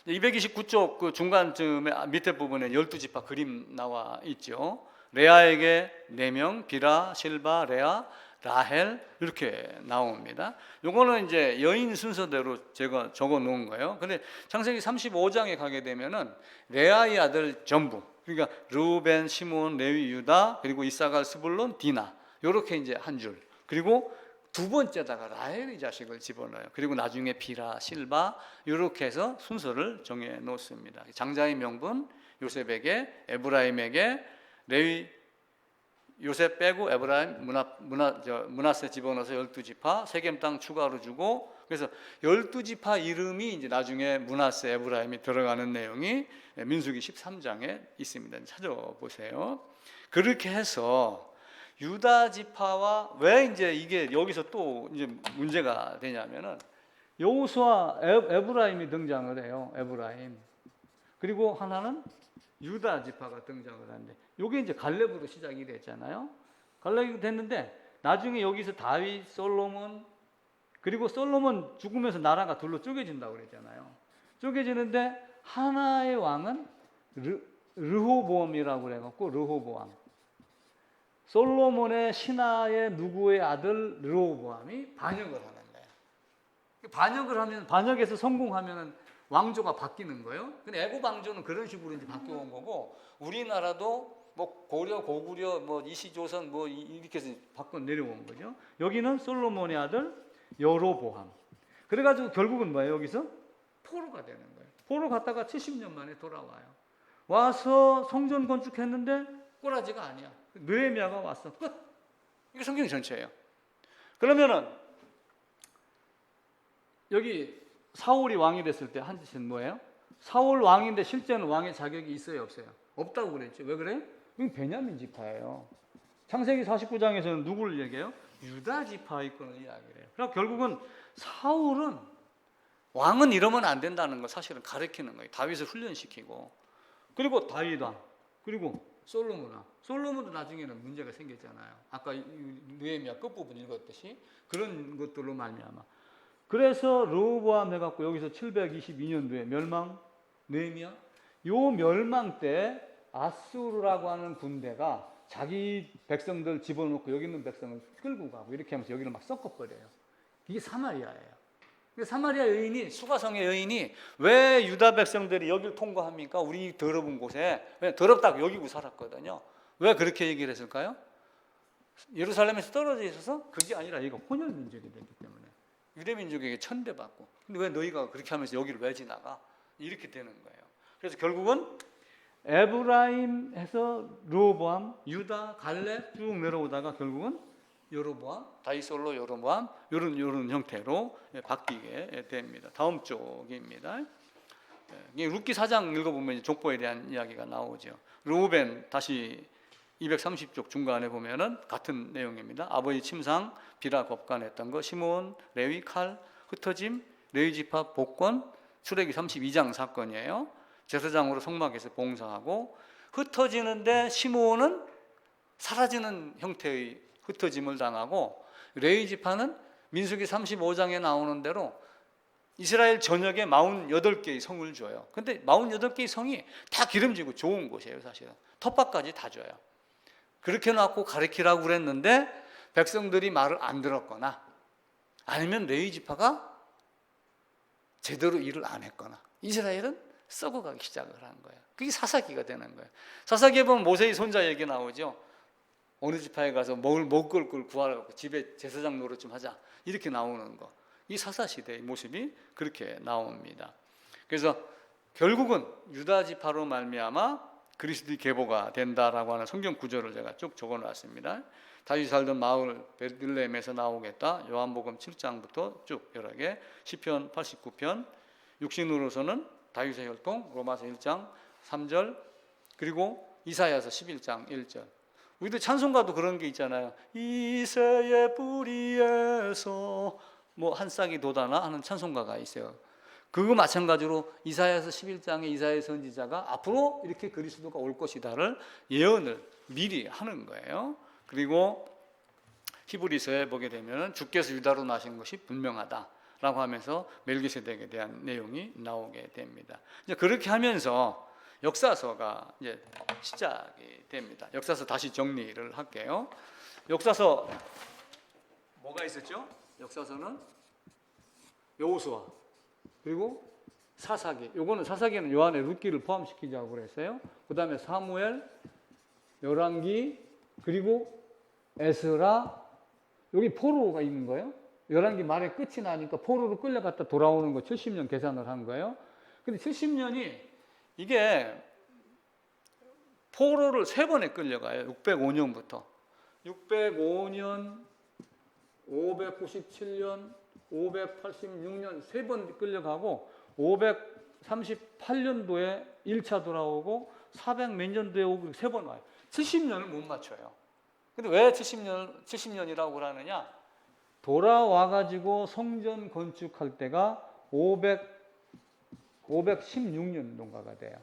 229쪽 그 중간쯤에 밑에 부분에 12지파 그림 나와 있죠. 레아에게 4명 비라, 실바, 레아, 라헬 이렇게 나옵니다. 요거는 이제 여인 순서대로 제가 적어 놓은 거예요. 근데 창세기 35장에 가게 되면은 레아의 아들 전부 그러니까 르우벤, 시몬, 레위, 유다 그리고 이사갈, 스불론, 디나 요렇게 이제 한 줄. 그리고 두 번째다가 라헬의 자식을 집어넣어요. 그리고 나중에 비라, 실바 이렇게 해서 순서를 정해 놓습니다. 장자의 명분 요셉에게 에브라임에게 레위 요셉 빼고 에브라임 므낫세 집어넣어서 12지파 세겜 땅 추가로 주고 그래서 12지파 이름이 이제 나중에 므낫세 에브라임이 들어가는 내용이 민수기 13장에 있습니다. 찾아보세요. 그렇게 해서 유다 지파와 왜 이제 이게 여기서 또 이제 문제가 되냐면은 여호수아 에브라임이 등장을 해요. 에브라임. 그리고 하나는 유다 지파가 등장을 하는데 이게 이제 갈렙으로 시작이 됐잖아요. 갈렙이 됐는데 나중에 여기서 다윗, 솔로몬 그리고 솔로몬 죽으면서 나라가 둘로 쪼개진다고 그랬잖아요. 쪼개지는데 하나의 왕은 르호보암이라고 그래갖고 르호보암. 솔로몬의 신하의 누구의 아들 르호보암이 반역을 하는 거예요. 반역을 하면 반역에서 성공하면은 왕조가 바뀌는 거예요. 근데 애굽 왕조는 그런 식으로 이제 바뀌어온 거고 우리나라도 뭐 고려, 고구려, 뭐 이시조선 뭐 이렇게 해서 바꿔 내려온 거죠. 여기는 솔로몬의 아들 여로보암. 그래가지고 결국은 뭐예요? 여기서 포로가 되는 거예요. 포로 갔다가 70년 만에 돌아와요. 와서 성전 건축했는데 꼬라지가 아니야. 느헤미야가 왔어. 끝. 이게 성경 전체예요. 그러면은 여기 사울이 왕이 됐을 때 한 짓은 뭐예요? 사울 왕인데 실제는 왕의 자격이 있어요, 없어요? 없다고 그랬죠. 왜 그래요? 이건 베냐민 지파예요. 창세기 49장에서는 누구를 얘기해요? 유다 지파의권을 이야기를 해요. 그러니까 결국은 사울은 왕은 이러면 안 된다는 걸 사실은 가르치는 거예요. 다윗을 훈련시키고, 그리고 다윗 왕, 그리고 솔로몬 왕. 솔로몬도 나중에는 문제가 생겼잖아요. 아까 느헤미야 끝부분 읽었듯이 그런 것들로 말미암아. 그래서 르호보암 해갖고 여기서 722년도에 멸망, 느헤미야. 요 멸망 때 아수르라고 하는 군대가 자기 백성들 집어넣고 여기 있는 백성을 끌고 가고 이렇게 하면서 여기를 막 섞어버려요. 이게 사마리아예요. 사마리아 여인이, 수가성의 여인이 왜 유다 백성들이 여기를 통과합니까? 우리 더러운 곳에. 왜 더럽다고 여기고 살았거든요. 왜 그렇게 얘기를 했을까요? 예루살렘에서 떨어져 있어서 그게 아니라 여기가 혼혈민족이 됐기 때문에 유대민족에게 천대받고, 근데 왜 너희가 그렇게 하면서 여기를 왜 지나가? 이렇게 되는 거예요. 그래서 결국은 에브라임에서 르호보암, 유다, 갈렙 쭉 내려오다가 결국은 여로보암, 다윗솔로 여로보암 이런 형태로 바뀌게 됩니다. 다음 쪽입니다. 룻기 4장 읽어보면 족보에 대한 이야기가 나오죠. 르우벤 다시 230쪽 중간에 보면은 같은 내용입니다. 아버지 침상, 비라 법관했던 거, 시므온, 레위, 칼, 흩어짐, 레위 지파 복권, 출애기 32장 사건이에요. 제사장으로 성막에서 봉사하고, 흩어지는데 시므온은 사라지는 형태의 흩어짐을 당하고, 레위 지파는 민수기 35장에 나오는 대로 이스라엘 전역에 48개의 성을 줘요. 근데 48개의 성이 다 기름지고 좋은 곳이에요. 사실은 텃밭까지 다 줘요. 그렇게 놨고 가르치라고 그랬는데 백성들이 말을 안 들었거나, 아니면 레위 지파가 제대로 일을 안 했거나, 이스라엘은 썩어가기 시작을 한 거예요. 그게 사사기가 되는 거예요. 사사기에 보면 모세의 손자 얘기 나오죠. 어느 지파에 가서 먹을 걸 구하라고 집에 제사장 노릇 좀 하자, 이렇게 나오는 거. 이 사사시대의 모습이 그렇게 나옵니다. 그래서 결국은 유다 지파로 말미암아 그리스도의 계보가 된다라고 하는 성경 구절을 제가 쭉 적어놨습니다. 다윗이 살던 마을 베들레헴에서 나오겠다. 요한복음 7장부터 쭉 여러 개, 시편 89편, 육신으로서는 다윗의 혈통, 로마서 1장 3절, 그리고 이사야서 11장 1절. 우리도 찬송가도 그런 게 있잖아요. 이새의 뿌리에서 뭐 한 싹이 돋아나 하는 찬송가가 있어요. 그거 마찬가지로 이사야서 11장의 이사야 선지자가 앞으로 이렇게 그리스도가 올 것이다를 예언을 미리 하는 거예요. 그리고 히브리서에 보게 되면 주께서 유다로 나신 것이 분명하다라고 하면서 멜기세덱에 대한 내용이 나오게 됩니다. 이제 그렇게 하면서 역사서가 이제 시작이 됩니다. 역사서 다시 정리를 할게요. 역사서 뭐가 있었죠? 역사서는 여호수아, 그리고 사사기. 요거는 사사기는 요한의 룻기를 포함시키자고 그랬어요. 그 다음에 사무엘, 열왕기, 그리고 에스라. 여기 포로가 있는 거예요. 열왕기 말에 끝이 나니까 포로로 끌려갔다 돌아오는 거 70년 계산을 한 거예요. 근데 70년이 이게 포로를 3번에 끌려가요. 605년부터 605년, 597년, 586년 3번 끌려가고, 538년도에 1차 돌아오고, 400 몇 년도에 오고 3번 와요. 70년을 못 맞춰요. 근데 왜 70년이라고 그러느냐? 돌아와가지고 성전 건축할 때가 516년도인가가 돼요.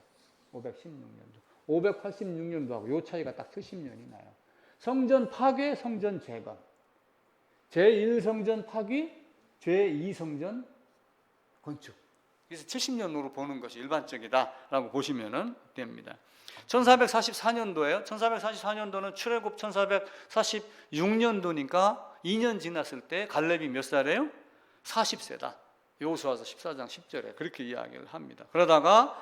516년도. 586년도하고 요 차이가 딱 70년이 나요. 성전 파괴, 성전 재건. 제1성전 파괴, 제2성전 건축. 그래서 70년으로 보는 것이 일반적이다라고 보시면 됩니다. 1444년도에요. 1444년도는 출애굽 1446년도니까 2년 지났을 때 갈렙이 몇 살이에요? 40세다. 여호수아서 14장 10절에 그렇게 이야기를 합니다. 그러다가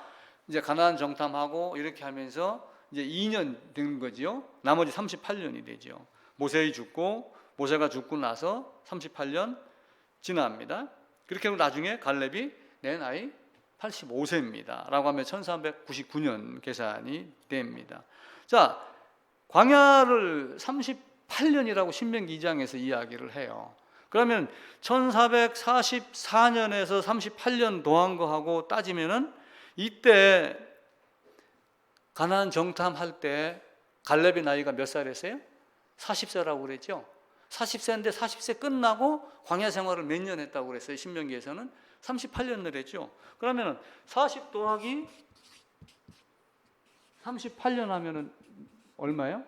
이제 가나안 정탐하고 이렇게 하면서 이제 2년 된 거지요. 나머지 38년이 되죠. 모세가 죽고 나서 38년 지납니다. 그렇게 하고 나중에 갈렙이 내 나이 85세입니다. 라고 하면 1399년 계산이 됩니다. 자, 광야를 38년이라고 신명기 2장에서 이야기를 해요. 그러면 1444년에서 38년 동안 거하고 따지면은 이때 가나안 정탐할 때 갈렙의 나이가 몇 살이었어요? 40세라고 그랬죠. 40세인데 40세 끝나고 광야 생활을 몇 년 했다고 그랬어요. 신명기에서는 38년을 했죠. 그러면 40 더하기 38년 하면은 얼마예요?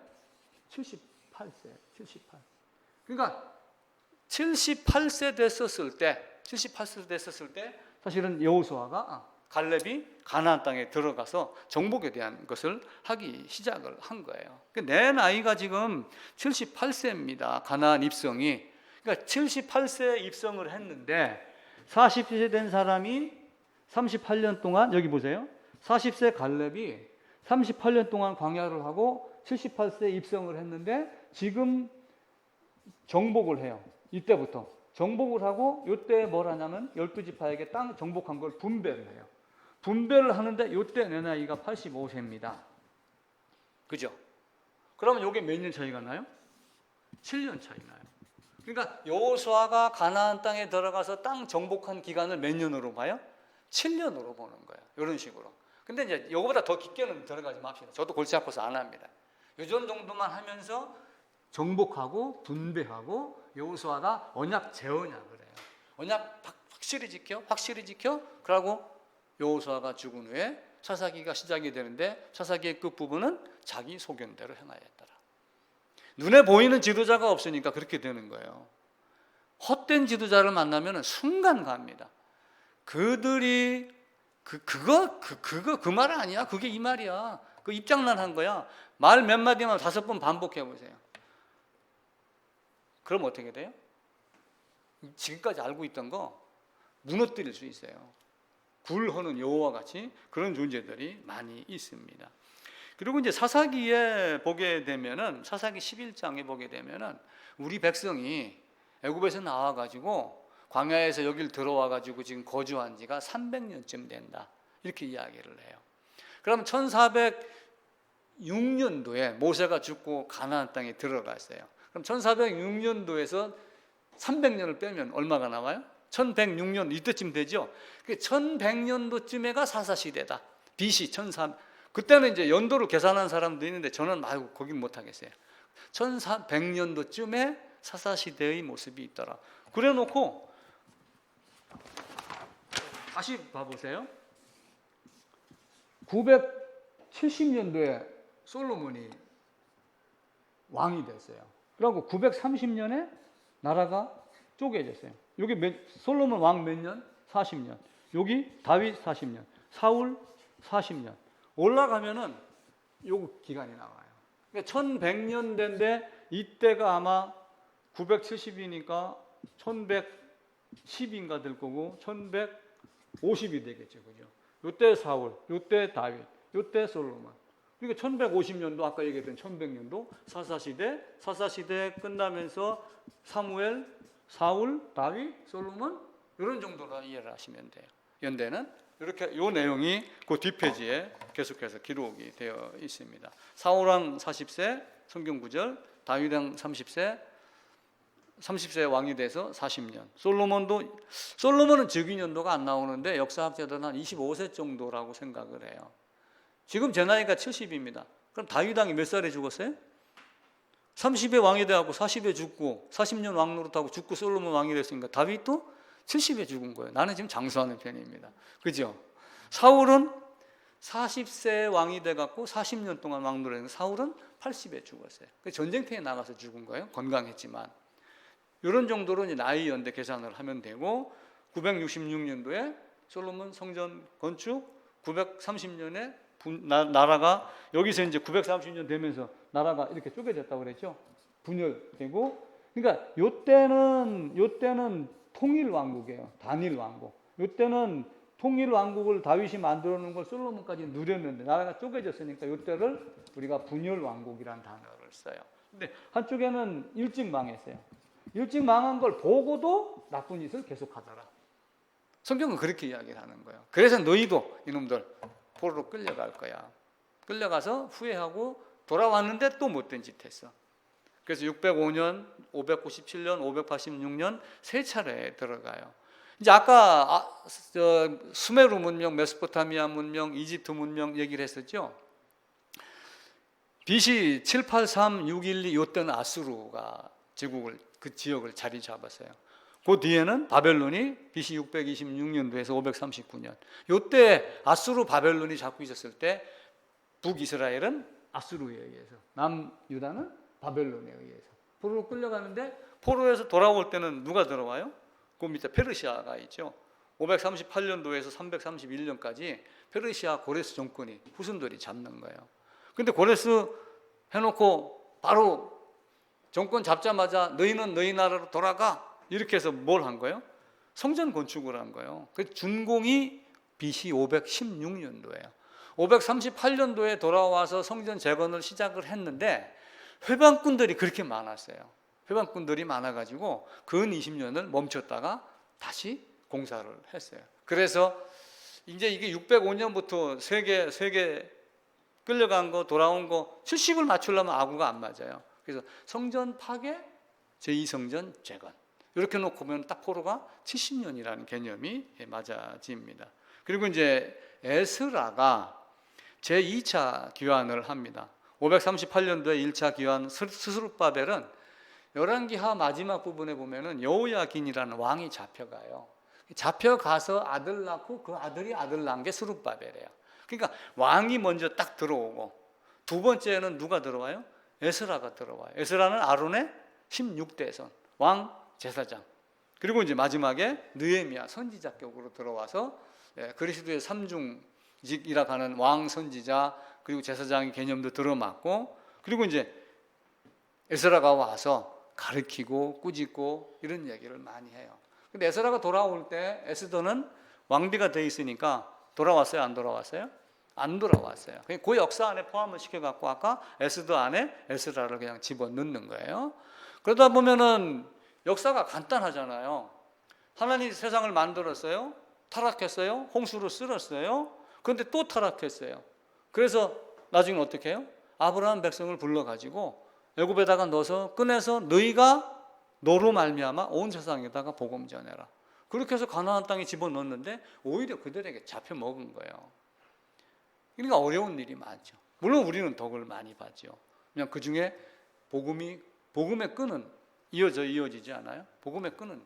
78세. 78. 그러니까 78세 됐었을 때 사실은 여호수아가 갈렙이 가나안 땅에 들어가서 정복에 대한 것을 하기 시작을 한 거예요. 내 나이가 지금 78세입니다. 가나안 입성이. 그러니까 78세 입성을 했는데 40세 된 사람이 38년 동안, 여기 보세요. 40세 갈렙이 38년 동안 광야를 하고 78세 입성을 했는데 지금 정복을 해요. 이때부터 정복을 하고 이때 뭘 하냐면 12지파에게 땅 정복한 걸 분배를 해요. 분배를 하는데 이때 내 나이가 85세입니다. 그죠? 그러면 이게 몇 년 차이가 나요? 7년 차이 나요. 그러니까 여호수아가 가나안 땅에 들어가서 땅 정복한 기간을 몇 년으로 봐요? 7년으로 보는 거예요. 이런 식으로. 근데 이제 이거보다 더 깊게는 들어가지 맙시다. 저도 골치 아파서 안 합니다. 이 정도만 하면서 정복하고 분배하고 여호수아가 언약 재언약을 해요. 언약 확실히 지켜. 그러고 여호수아가 죽은 후에 차사기가 시작이 되는데 차사기의 끝부분은 자기 소견대로 행하였더라. 눈에 보이는 지도자가 없으니까 그렇게 되는 거예요. 헛된 지도자를 만나면 순간 갑니다. 그들이 그 말 아니야. 그게 이 말이야. 그 입장난한 거야. 말 몇 마디만 5번 반복해 보세요. 그럼 어떻게 돼요? 지금까지 알고 있던 거 무너뜨릴 수 있어요. 굴허는 여호와 같이 그런 존재들이 많이 있습니다. 그리고 이제 사사기에 보게 되면은 사사기 11장에 보게 되면은 우리 백성이 애굽에서 나와 가지고 광야에서 여길 들어와 가지고 지금 거주한 지가 300년쯤 된다. 이렇게 이야기를 해요. 그럼 1406년도에 모세가 죽고 가나안 땅에 들어갔어요. 그럼 1406년도에서 300년을 빼면 얼마가 나와요? 1106년 이때쯤 되죠. 1100년도쯤에가 사사시대다. BC 1400. 그때는 이제 연도로 계산한 사람도 있는데 저는 아이고 거긴 못 하겠어요. 1400년도쯤에 사사시대의 모습이 있더라. 그래 놓고 다시 봐보세요. 970년도에 솔로몬이 왕이 됐어요. 그리고 930년에 나라가 쪼개졌어요. 여기 솔로몬 왕 몇 년? 40년. 여기 다윗 40년. 사울 40년. 올라가면은 요 기간이 나와요. 그러니까 1100년 된데 이때가 아마 970이니까 1110인가 될 거고 1150이 되겠죠. 그죠? 요때 사울, 요때 다윗, 요때 솔로몬. 그러니까 1150년도 아까 얘기했던 1100년도 사사시대 끝나면서 사무엘, 사울, 다윗, 솔로몬 이런 정도로 이해를 하시면 돼요. 연대는 이렇게 요 내용이 그 뒷페이지에 계속해서 기록이 되어 있습니다. 사울왕 40세 성경 구절, 다윗왕 30세 왕이 돼서 40년. 솔로몬은 즉위년도가 안 나오는데 역사학자들은 한 25세 정도라고 생각을 해요. 지금 제 나이가 70입니다. 그럼 다윗 왕이 몇 살에 죽었어요? 30에 왕이 되고 40에 죽고 40년 왕 노릇하고 죽고 솔로몬 왕이 됐으니까 다윗도 70에 죽은 거예요. 나는 지금 장수하는 편입니다. 그죠? 사울은 40세 왕이 돼갖고 40년 동안 왕 노릇했는데 사울은 80에 죽었어요. 전쟁터에 나가서 죽은 거예요. 건강했지만. 이런 정도로 이제 나이 연대 계산을 하면 되고 966년도에 솔로몬 성전 건축, 930년에 나라가 여기서 이제 930년 되면서 나라가 이렇게 쪼개졌다고 그랬죠. 분열되고. 그러니까 요때는 통일 왕국이에요. 단일 왕국. 요때는 통일 왕국을 다윗이 만들어 놓은 걸 솔로몬까지 누렸는데 나라가 쪼개졌으니까 요때를 우리가 분열 왕국이라는 단어를 써요. 근데 한쪽에는 일찍 망했어요. 일찍 망한 걸 보고도 나쁜 짓을 계속하더라. 성경은 그렇게 이야기를 하는 거예요. 그래서 너희도 이놈들 포로로 끌려갈 거야. 끌려가서 후회하고 돌아왔는데 또 못된 짓 했어. 그래서 605년, 597년, 586년 세 차례 들어가요. 이제 아까 수메르 문명, 메소포타미아 문명, 이집트 문명 얘기를 했었죠. BC 783, 612 요때는 아수르가 제국을 그 지역을 자리 잡았어요. 그 뒤에는 바벨론이 BC 626년도에서 539년. 요때 아수르 바벨론이 잡고 있었을 때 북이스라엘은 아수르에 의해서, 남유다는 바벨론에 의해서 포로로 끌려가는데, 포로에서 돌아올 때는 누가 들어와요? 그 밑에 페르시아가 있죠. 538년도에서 331년까지 페르시아 고레스 정권이 후손들이 잡는 거예요. 근데 고레스 해놓고 바로 정권 잡자마자 너희는 너희 나라로 돌아가, 이렇게 해서 뭘 한 거예요? 성전 건축을 한 거예요. 그 준공이 BC 516년도예요. 538년도에 돌아와서 성전 재건을 시작을 했는데 회방꾼들이 그렇게 많았어요. 회방꾼들이 많아가지고 근 20년을 멈췄다가 다시 공사를 했어요. 그래서 이제 이게 605년부터 세계 끌려간 거, 돌아온 거 70을 맞추려면 아구가 안 맞아요. 그래서 성전 파괴, 제2성전 재건, 이렇게 놓고 보면 딱 포로가 70년이라는 개념이 맞아집니다. 그리고 이제 에스라가 제2차 귀환을 합니다. 538년도에 1차 귀환 스스룹바벨은 열왕기하 마지막 부분에 보면은 여호야긴이라는 왕이 잡혀가요. 잡혀가서 아들 낳고 그 아들이 아들 낳은 게 스룹바벨이에요. 그러니까 왕이 먼저 딱 들어오고, 두 번째는 누가 들어와요? 에스라가 들어와요. 에스라는 아론의 16대선 왕 제사장. 그리고 이제 마지막에 느헤미야 선지자격으로 들어와서 그리스도의 삼중직이라고 하는 왕, 선지자, 그리고 제사장의 개념도 들어맞고, 그리고 이제 에스라가 와서 가르치고 꾸짖고 이런 얘기를 많이 해요. 근데 에스라가 돌아올 때 에스더는 왕비가 돼 있으니까 돌아왔어요? 안 돌아왔어요? 안 돌아왔어요. 그 역사 안에 포함을 시켜갖고 아까 에스더 안에 에스라를 그냥 집어넣는 거예요. 그러다 보면은 역사가 간단하잖아요. 하나님이 세상을 만들었어요. 타락했어요. 홍수로 쓸었어요. 그런데 또 타락했어요. 그래서 나중에 어떻게 해요? 아브라함 백성을 불러가지고 애굽에다가 넣어서 꺼내서 너희가 너로 말미암아 온 세상에다가 복음 전해라. 그렇게 해서 가나안 땅에 집어넣었는데 오히려 그들에게 잡혀 먹은 거예요. 그러니까 어려운 일이 많죠. 물론 우리는 덕을 많이 봤죠. 그냥 그 중에 복음의 끈은 이어지지 않아요? 복음의 끈은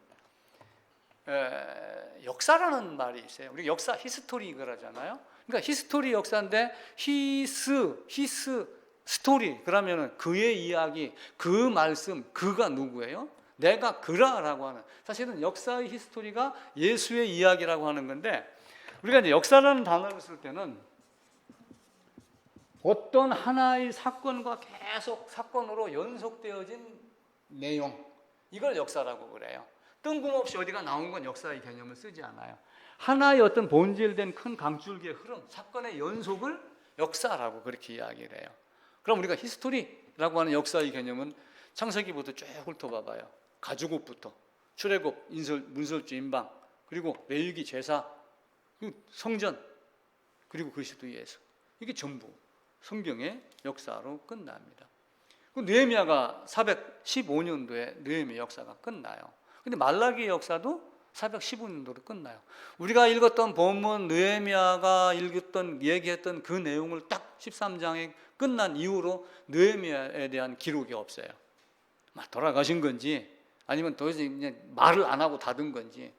역사라는 말이 있어요. 우리 역사 히스토리 그러잖아요. 그러니까 히스토리 역사인데 히스 스토리 그러면은 그의 이야기, 그 말씀, 그가 누구예요? 내가 그라라고 하는, 사실은 역사의 히스토리가 예수의 이야기라고 하는 건데, 우리가 이제 역사라는 단어를 쓸 때는 어떤 하나의 사건과 계속 사건으로 연속되어진 내용, 이걸 역사라고 그래요. 뜬금없이 어디가 나온 건 역사의 개념을 쓰지 않아요. 하나의 어떤 본질된 큰 강줄기의 흐름, 사건의 연속을 역사라고 그렇게 이야기를 해요. 그럼 우리가 히스토리라고 하는 역사의 개념은 창세기부터 쭉 훑어봐봐요. 가주국부터 출애굽, 문설주, 인방, 그리고 레위기, 제사, 그리고 성전, 그리고 그리스도 예수, 이게 전부 성경의 역사로 끝납니다. 느헤미야가 415년도에 느헤미야 역사가 끝나요. 근데 말라기의 역사도 415년도로 끝나요. 우리가 읽었던 본문 느헤미야가 얘기했던 그 내용을 딱 13장에 끝난 이후로 느헤미야에 대한 기록이 없어요. 돌아가신 건지 아니면 더 이상 이제 말을 안 하고 닫은 건지,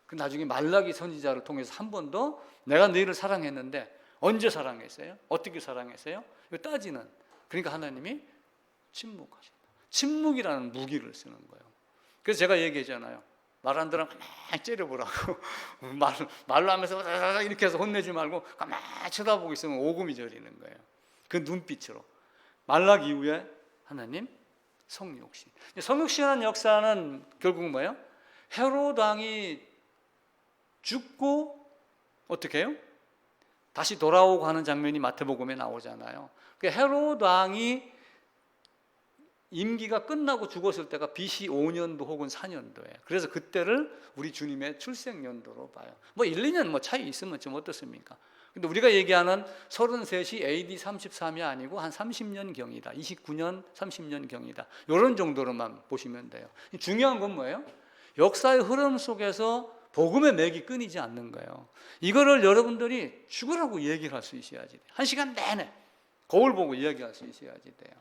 그 나중에 말라기 선지자를 통해서 한 번 더 내가 너희를 사랑했는데 언제 사랑했어요? 어떻게 사랑했어요? 이거 따지는, 그러니까 하나님이 침묵하신다. 침묵이라는 무기를 쓰는 거예요. 그래서 제가 얘기했잖아요. 말 안 들으면 가만히 째려보라고. 말로 하면서 이렇게 해서 혼내지 말고 가만히 쳐다보고 있으면 오금이 저리는 거예요. 그 눈빛으로. 말라기 이후에 하나님 성육신. 성육신한 역사는 결국 뭐예요? 헤롯 왕이 죽고 어떻게 해요? 다시 돌아오고 하는 장면이 마태복음에 나오잖아요. 그 헤롯 왕이 임기가 끝나고 죽었을 때가 BC 5년도 혹은 4년도예요. 그래서 그때를 우리 주님의 출생연도로 봐요. 뭐 1, 2년 차이 있으면 좀 어떻습니까? 근데 우리가 얘기하는 33이 AD 33이 아니고 한 30년경이다. 29년, 30년경이다. 이런 정도로만 보시면 돼요. 중요한 건 뭐예요? 역사의 흐름 속에서 복음의 맥이 끊이지 않는 거예요. 이거를 여러분들이 죽으라고 얘기를 할 수 있어야지 돼요. 1시간 내내 거울 보고 이야기할 수 있어야지 돼요.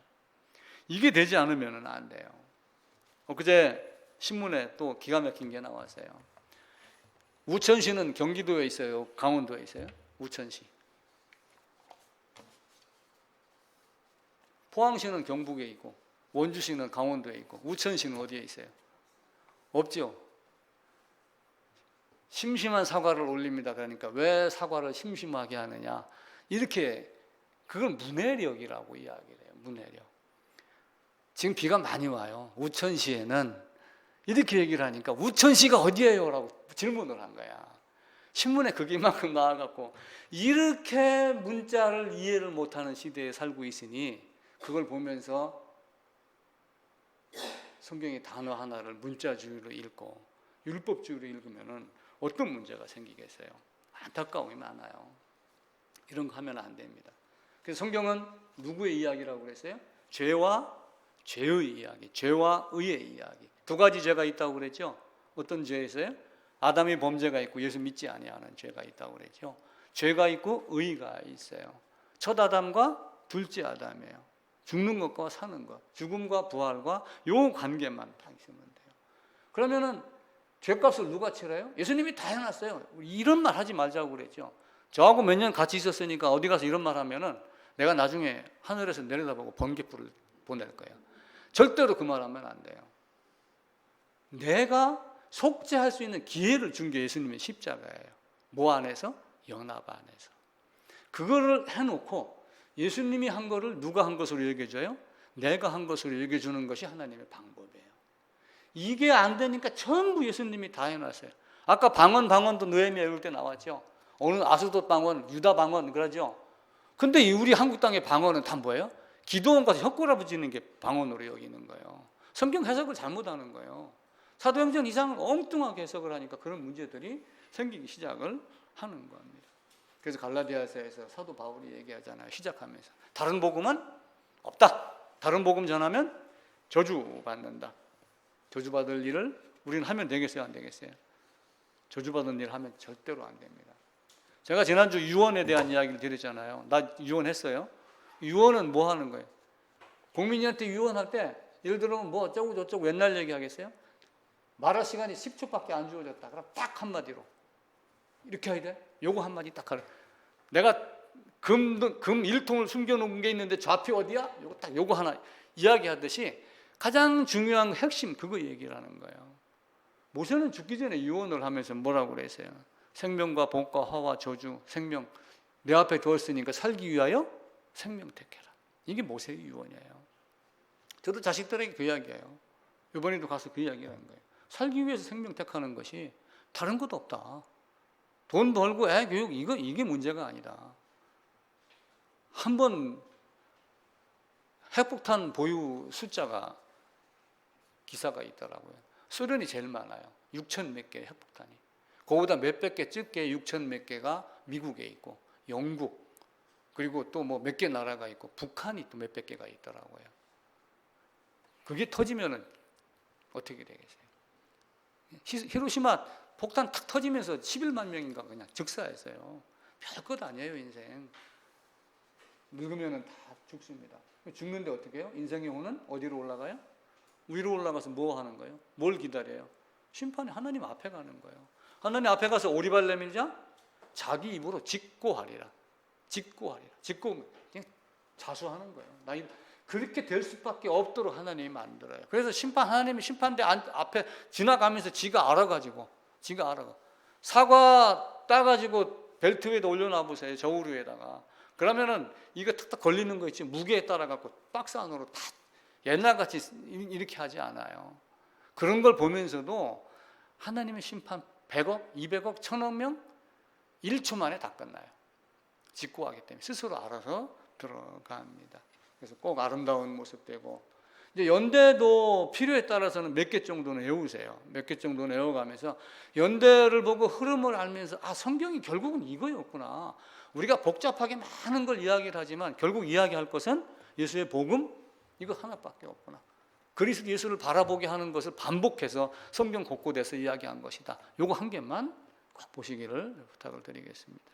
이게 되지 않으면 안 돼요. 그제 신문에 또 기가 막힌 게 나왔어요. 우천시는 경기도에 있어요? 강원도에 있어요? 우천시. 포항시는 경북에 있고 원주시는 강원도에 있고 우천시는 어디에 있어요? 없죠. 심심한 사과를 올립니다. 그러니까 왜 사과를 심심하게 하느냐? 이렇게 그걸 문해력이라고 이야기를 해요. 문해력. 지금 비가 많이 와요. 우천시에는 이렇게 얘기를 하니까 우천시가 어디예요? 라고 질문을 한 거야. 신문에 그게 이만큼 나와갖고 이렇게 문자를 이해를 못하는 시대에 살고 있으니 그걸 보면서 성경의 단어 하나를 문자주의로 읽고 율법주의로 읽으면은 어떤 문제가 생기겠어요? 안타까움이 많아요. 이런 거 하면 안 됩니다. 그래서 성경은 누구의 이야기라고 그랬어요? 죄와 죄의 이야기, 죄와 의의 이야기. 두 가지 죄가 있다고 그랬죠? 어떤 죄 있어요? 아담이 범죄가 있고 예수 믿지 아니하는 죄가 있다고 그랬죠. 죄가 있고 의가 있어요. 첫 아담과 둘째 아담이에요. 죽는 것과 사는 것, 죽음과 부활과 요 관계만 다 있으면 돼요. 그러면은 죄값을 누가 치러요? 예수님이 다 해놨어요. 이런 말 하지 말자고 그랬죠. 저하고 몇 년 같이 있었으니까 어디 가서 이런 말 하면은 내가 나중에 하늘에서 내려다보고 번개불을 보낼 거야. 절대로 그 말 하면 안 돼요. 내가 속죄할 수 있는 기회를 준 게 예수님의 십자가예요. 뭐 안에서? 연합 안에서. 그거를 해놓고 예수님이 한 거를 누가 한 것으로 여겨줘요? 내가 한 것으로 여겨주는 것이 하나님의 방법이에요. 이게 안 되니까 전부 예수님이 다 해놨어요. 아까 방언도 느헤미야 읽을 때 나왔죠. 오늘 아스돗 방언, 유다 방언 그러죠. 근데 우리 한국 땅의 방언은 다 뭐예요? 기도원 가서 혀꼬라부지는 게 방언으로 여기는 거예요. 성경 해석을 잘못하는 거예요. 사도행전 이상을 엉뚱하게 해석을 하니까 그런 문제들이 생기기 시작을 하는 겁니다. 그래서 갈라디아서에서 사도 바울이 얘기하잖아요. 시작하면서 다른 복음은 없다. 다른 복음 전하면 저주받는다. 저주받을 일을 우리는 하면 되겠어요? 안 되겠어요? 저주받은 일을 하면 절대로 안 됩니다. 제가 지난주 유언에 대한 이야기를 드렸잖아요. 나 유언했어요. 유언은 뭐 하는 거예요? 국민이한테 유언할 때 예를 들면 뭐 어쩌고 저쩌고 옛날 얘기 하겠어요? 말할 시간이 10초밖에 안 주어졌다. 그럼 딱 한마디로 이렇게 해야 돼? 요거 한마디 딱 하래. 내가 금 1통을 숨겨놓은 게 있는데 좌표 어디야? 요거 딱 요거 하나 이야기하듯이 가장 중요한 핵심 그거 얘기를 하는 거예요. 모세는 죽기 전에 유언을 하면서 뭐라고 그랬어요? 생명과 복과 화와 저주, 생명 내 앞에 두었으니까 살기 위하여 생명 택해라. 이게 모세의 유언이에요. 저도 자식들에게 그 이야기예요. 이번에도 가서 그 이야기하는 거예요. 살기 위해서 생명 택하는 것이 다른 것도 없다. 돈 벌고 애 교육 이게 문제가 아니다. 한번 핵폭탄 보유 숫자가 기사가 있더라고요. 소련이 제일 많아요. 6천 몇 개 핵폭탄이. 그거보다 몇백 개 적게 6천 몇 개가 미국에 있고 영국 그리고 또 뭐 몇 개 나라가 있고 북한이 또 몇백 개가 있더라고요. 그게 터지면은 어떻게 되겠어요? 히로시마 폭탄 탁 터지면서 11만 명인가 그냥 즉사했어요. 별것 아니에요 인생. 늙으면은 다 죽습니다. 죽는데 어떻게 해요? 인생의 혼은 어디로 올라가요? 위로 올라가서 뭐 하는 거예요? 뭘 기다려요? 심판이 하나님 앞에 가는 거예요. 하나님 앞에 가서 오리발 내밀자 자기 입으로 직고하리라. 직고 그냥 자수하는 거예요. 나 그렇게 될 수밖에 없도록 하나님이 만들어요. 그래서 하나님이 심판대 앞에 지나가면서 지가 알아가 사과 따가지고 벨트 위에다 올려놔 보세요. 저울 위에다가. 그러면은 이거 탁탁 걸리는 거 있지 무게에 따라 갖고 박스 안으로 다 옛날같이 이렇게 하지 않아요. 그런 걸 보면서도 하나님의 심판 100억, 200억, 1000억 명 1초 만에 다 끝나요. 직고하기 때문에 스스로 알아서 들어갑니다. 그래서 꼭 아름다운 모습 되고 이제 연대도 필요에 따라서는 몇 개 정도는 외우세요. 몇 개 정도는 외워가면서 연대를 보고 흐름을 알면서 아, 성경이 결국은 이거였구나. 우리가 복잡하게 많은 걸 이야기를 하지만 결국 이야기할 것은 예수의 복음 이거 하나밖에 없구나. 그리스도 예수를 바라보게 하는 것을 반복해서 성경 곳곳에서 이야기한 것이다. 요거 한 개만 꼭 보시기를 부탁을 드리겠습니다.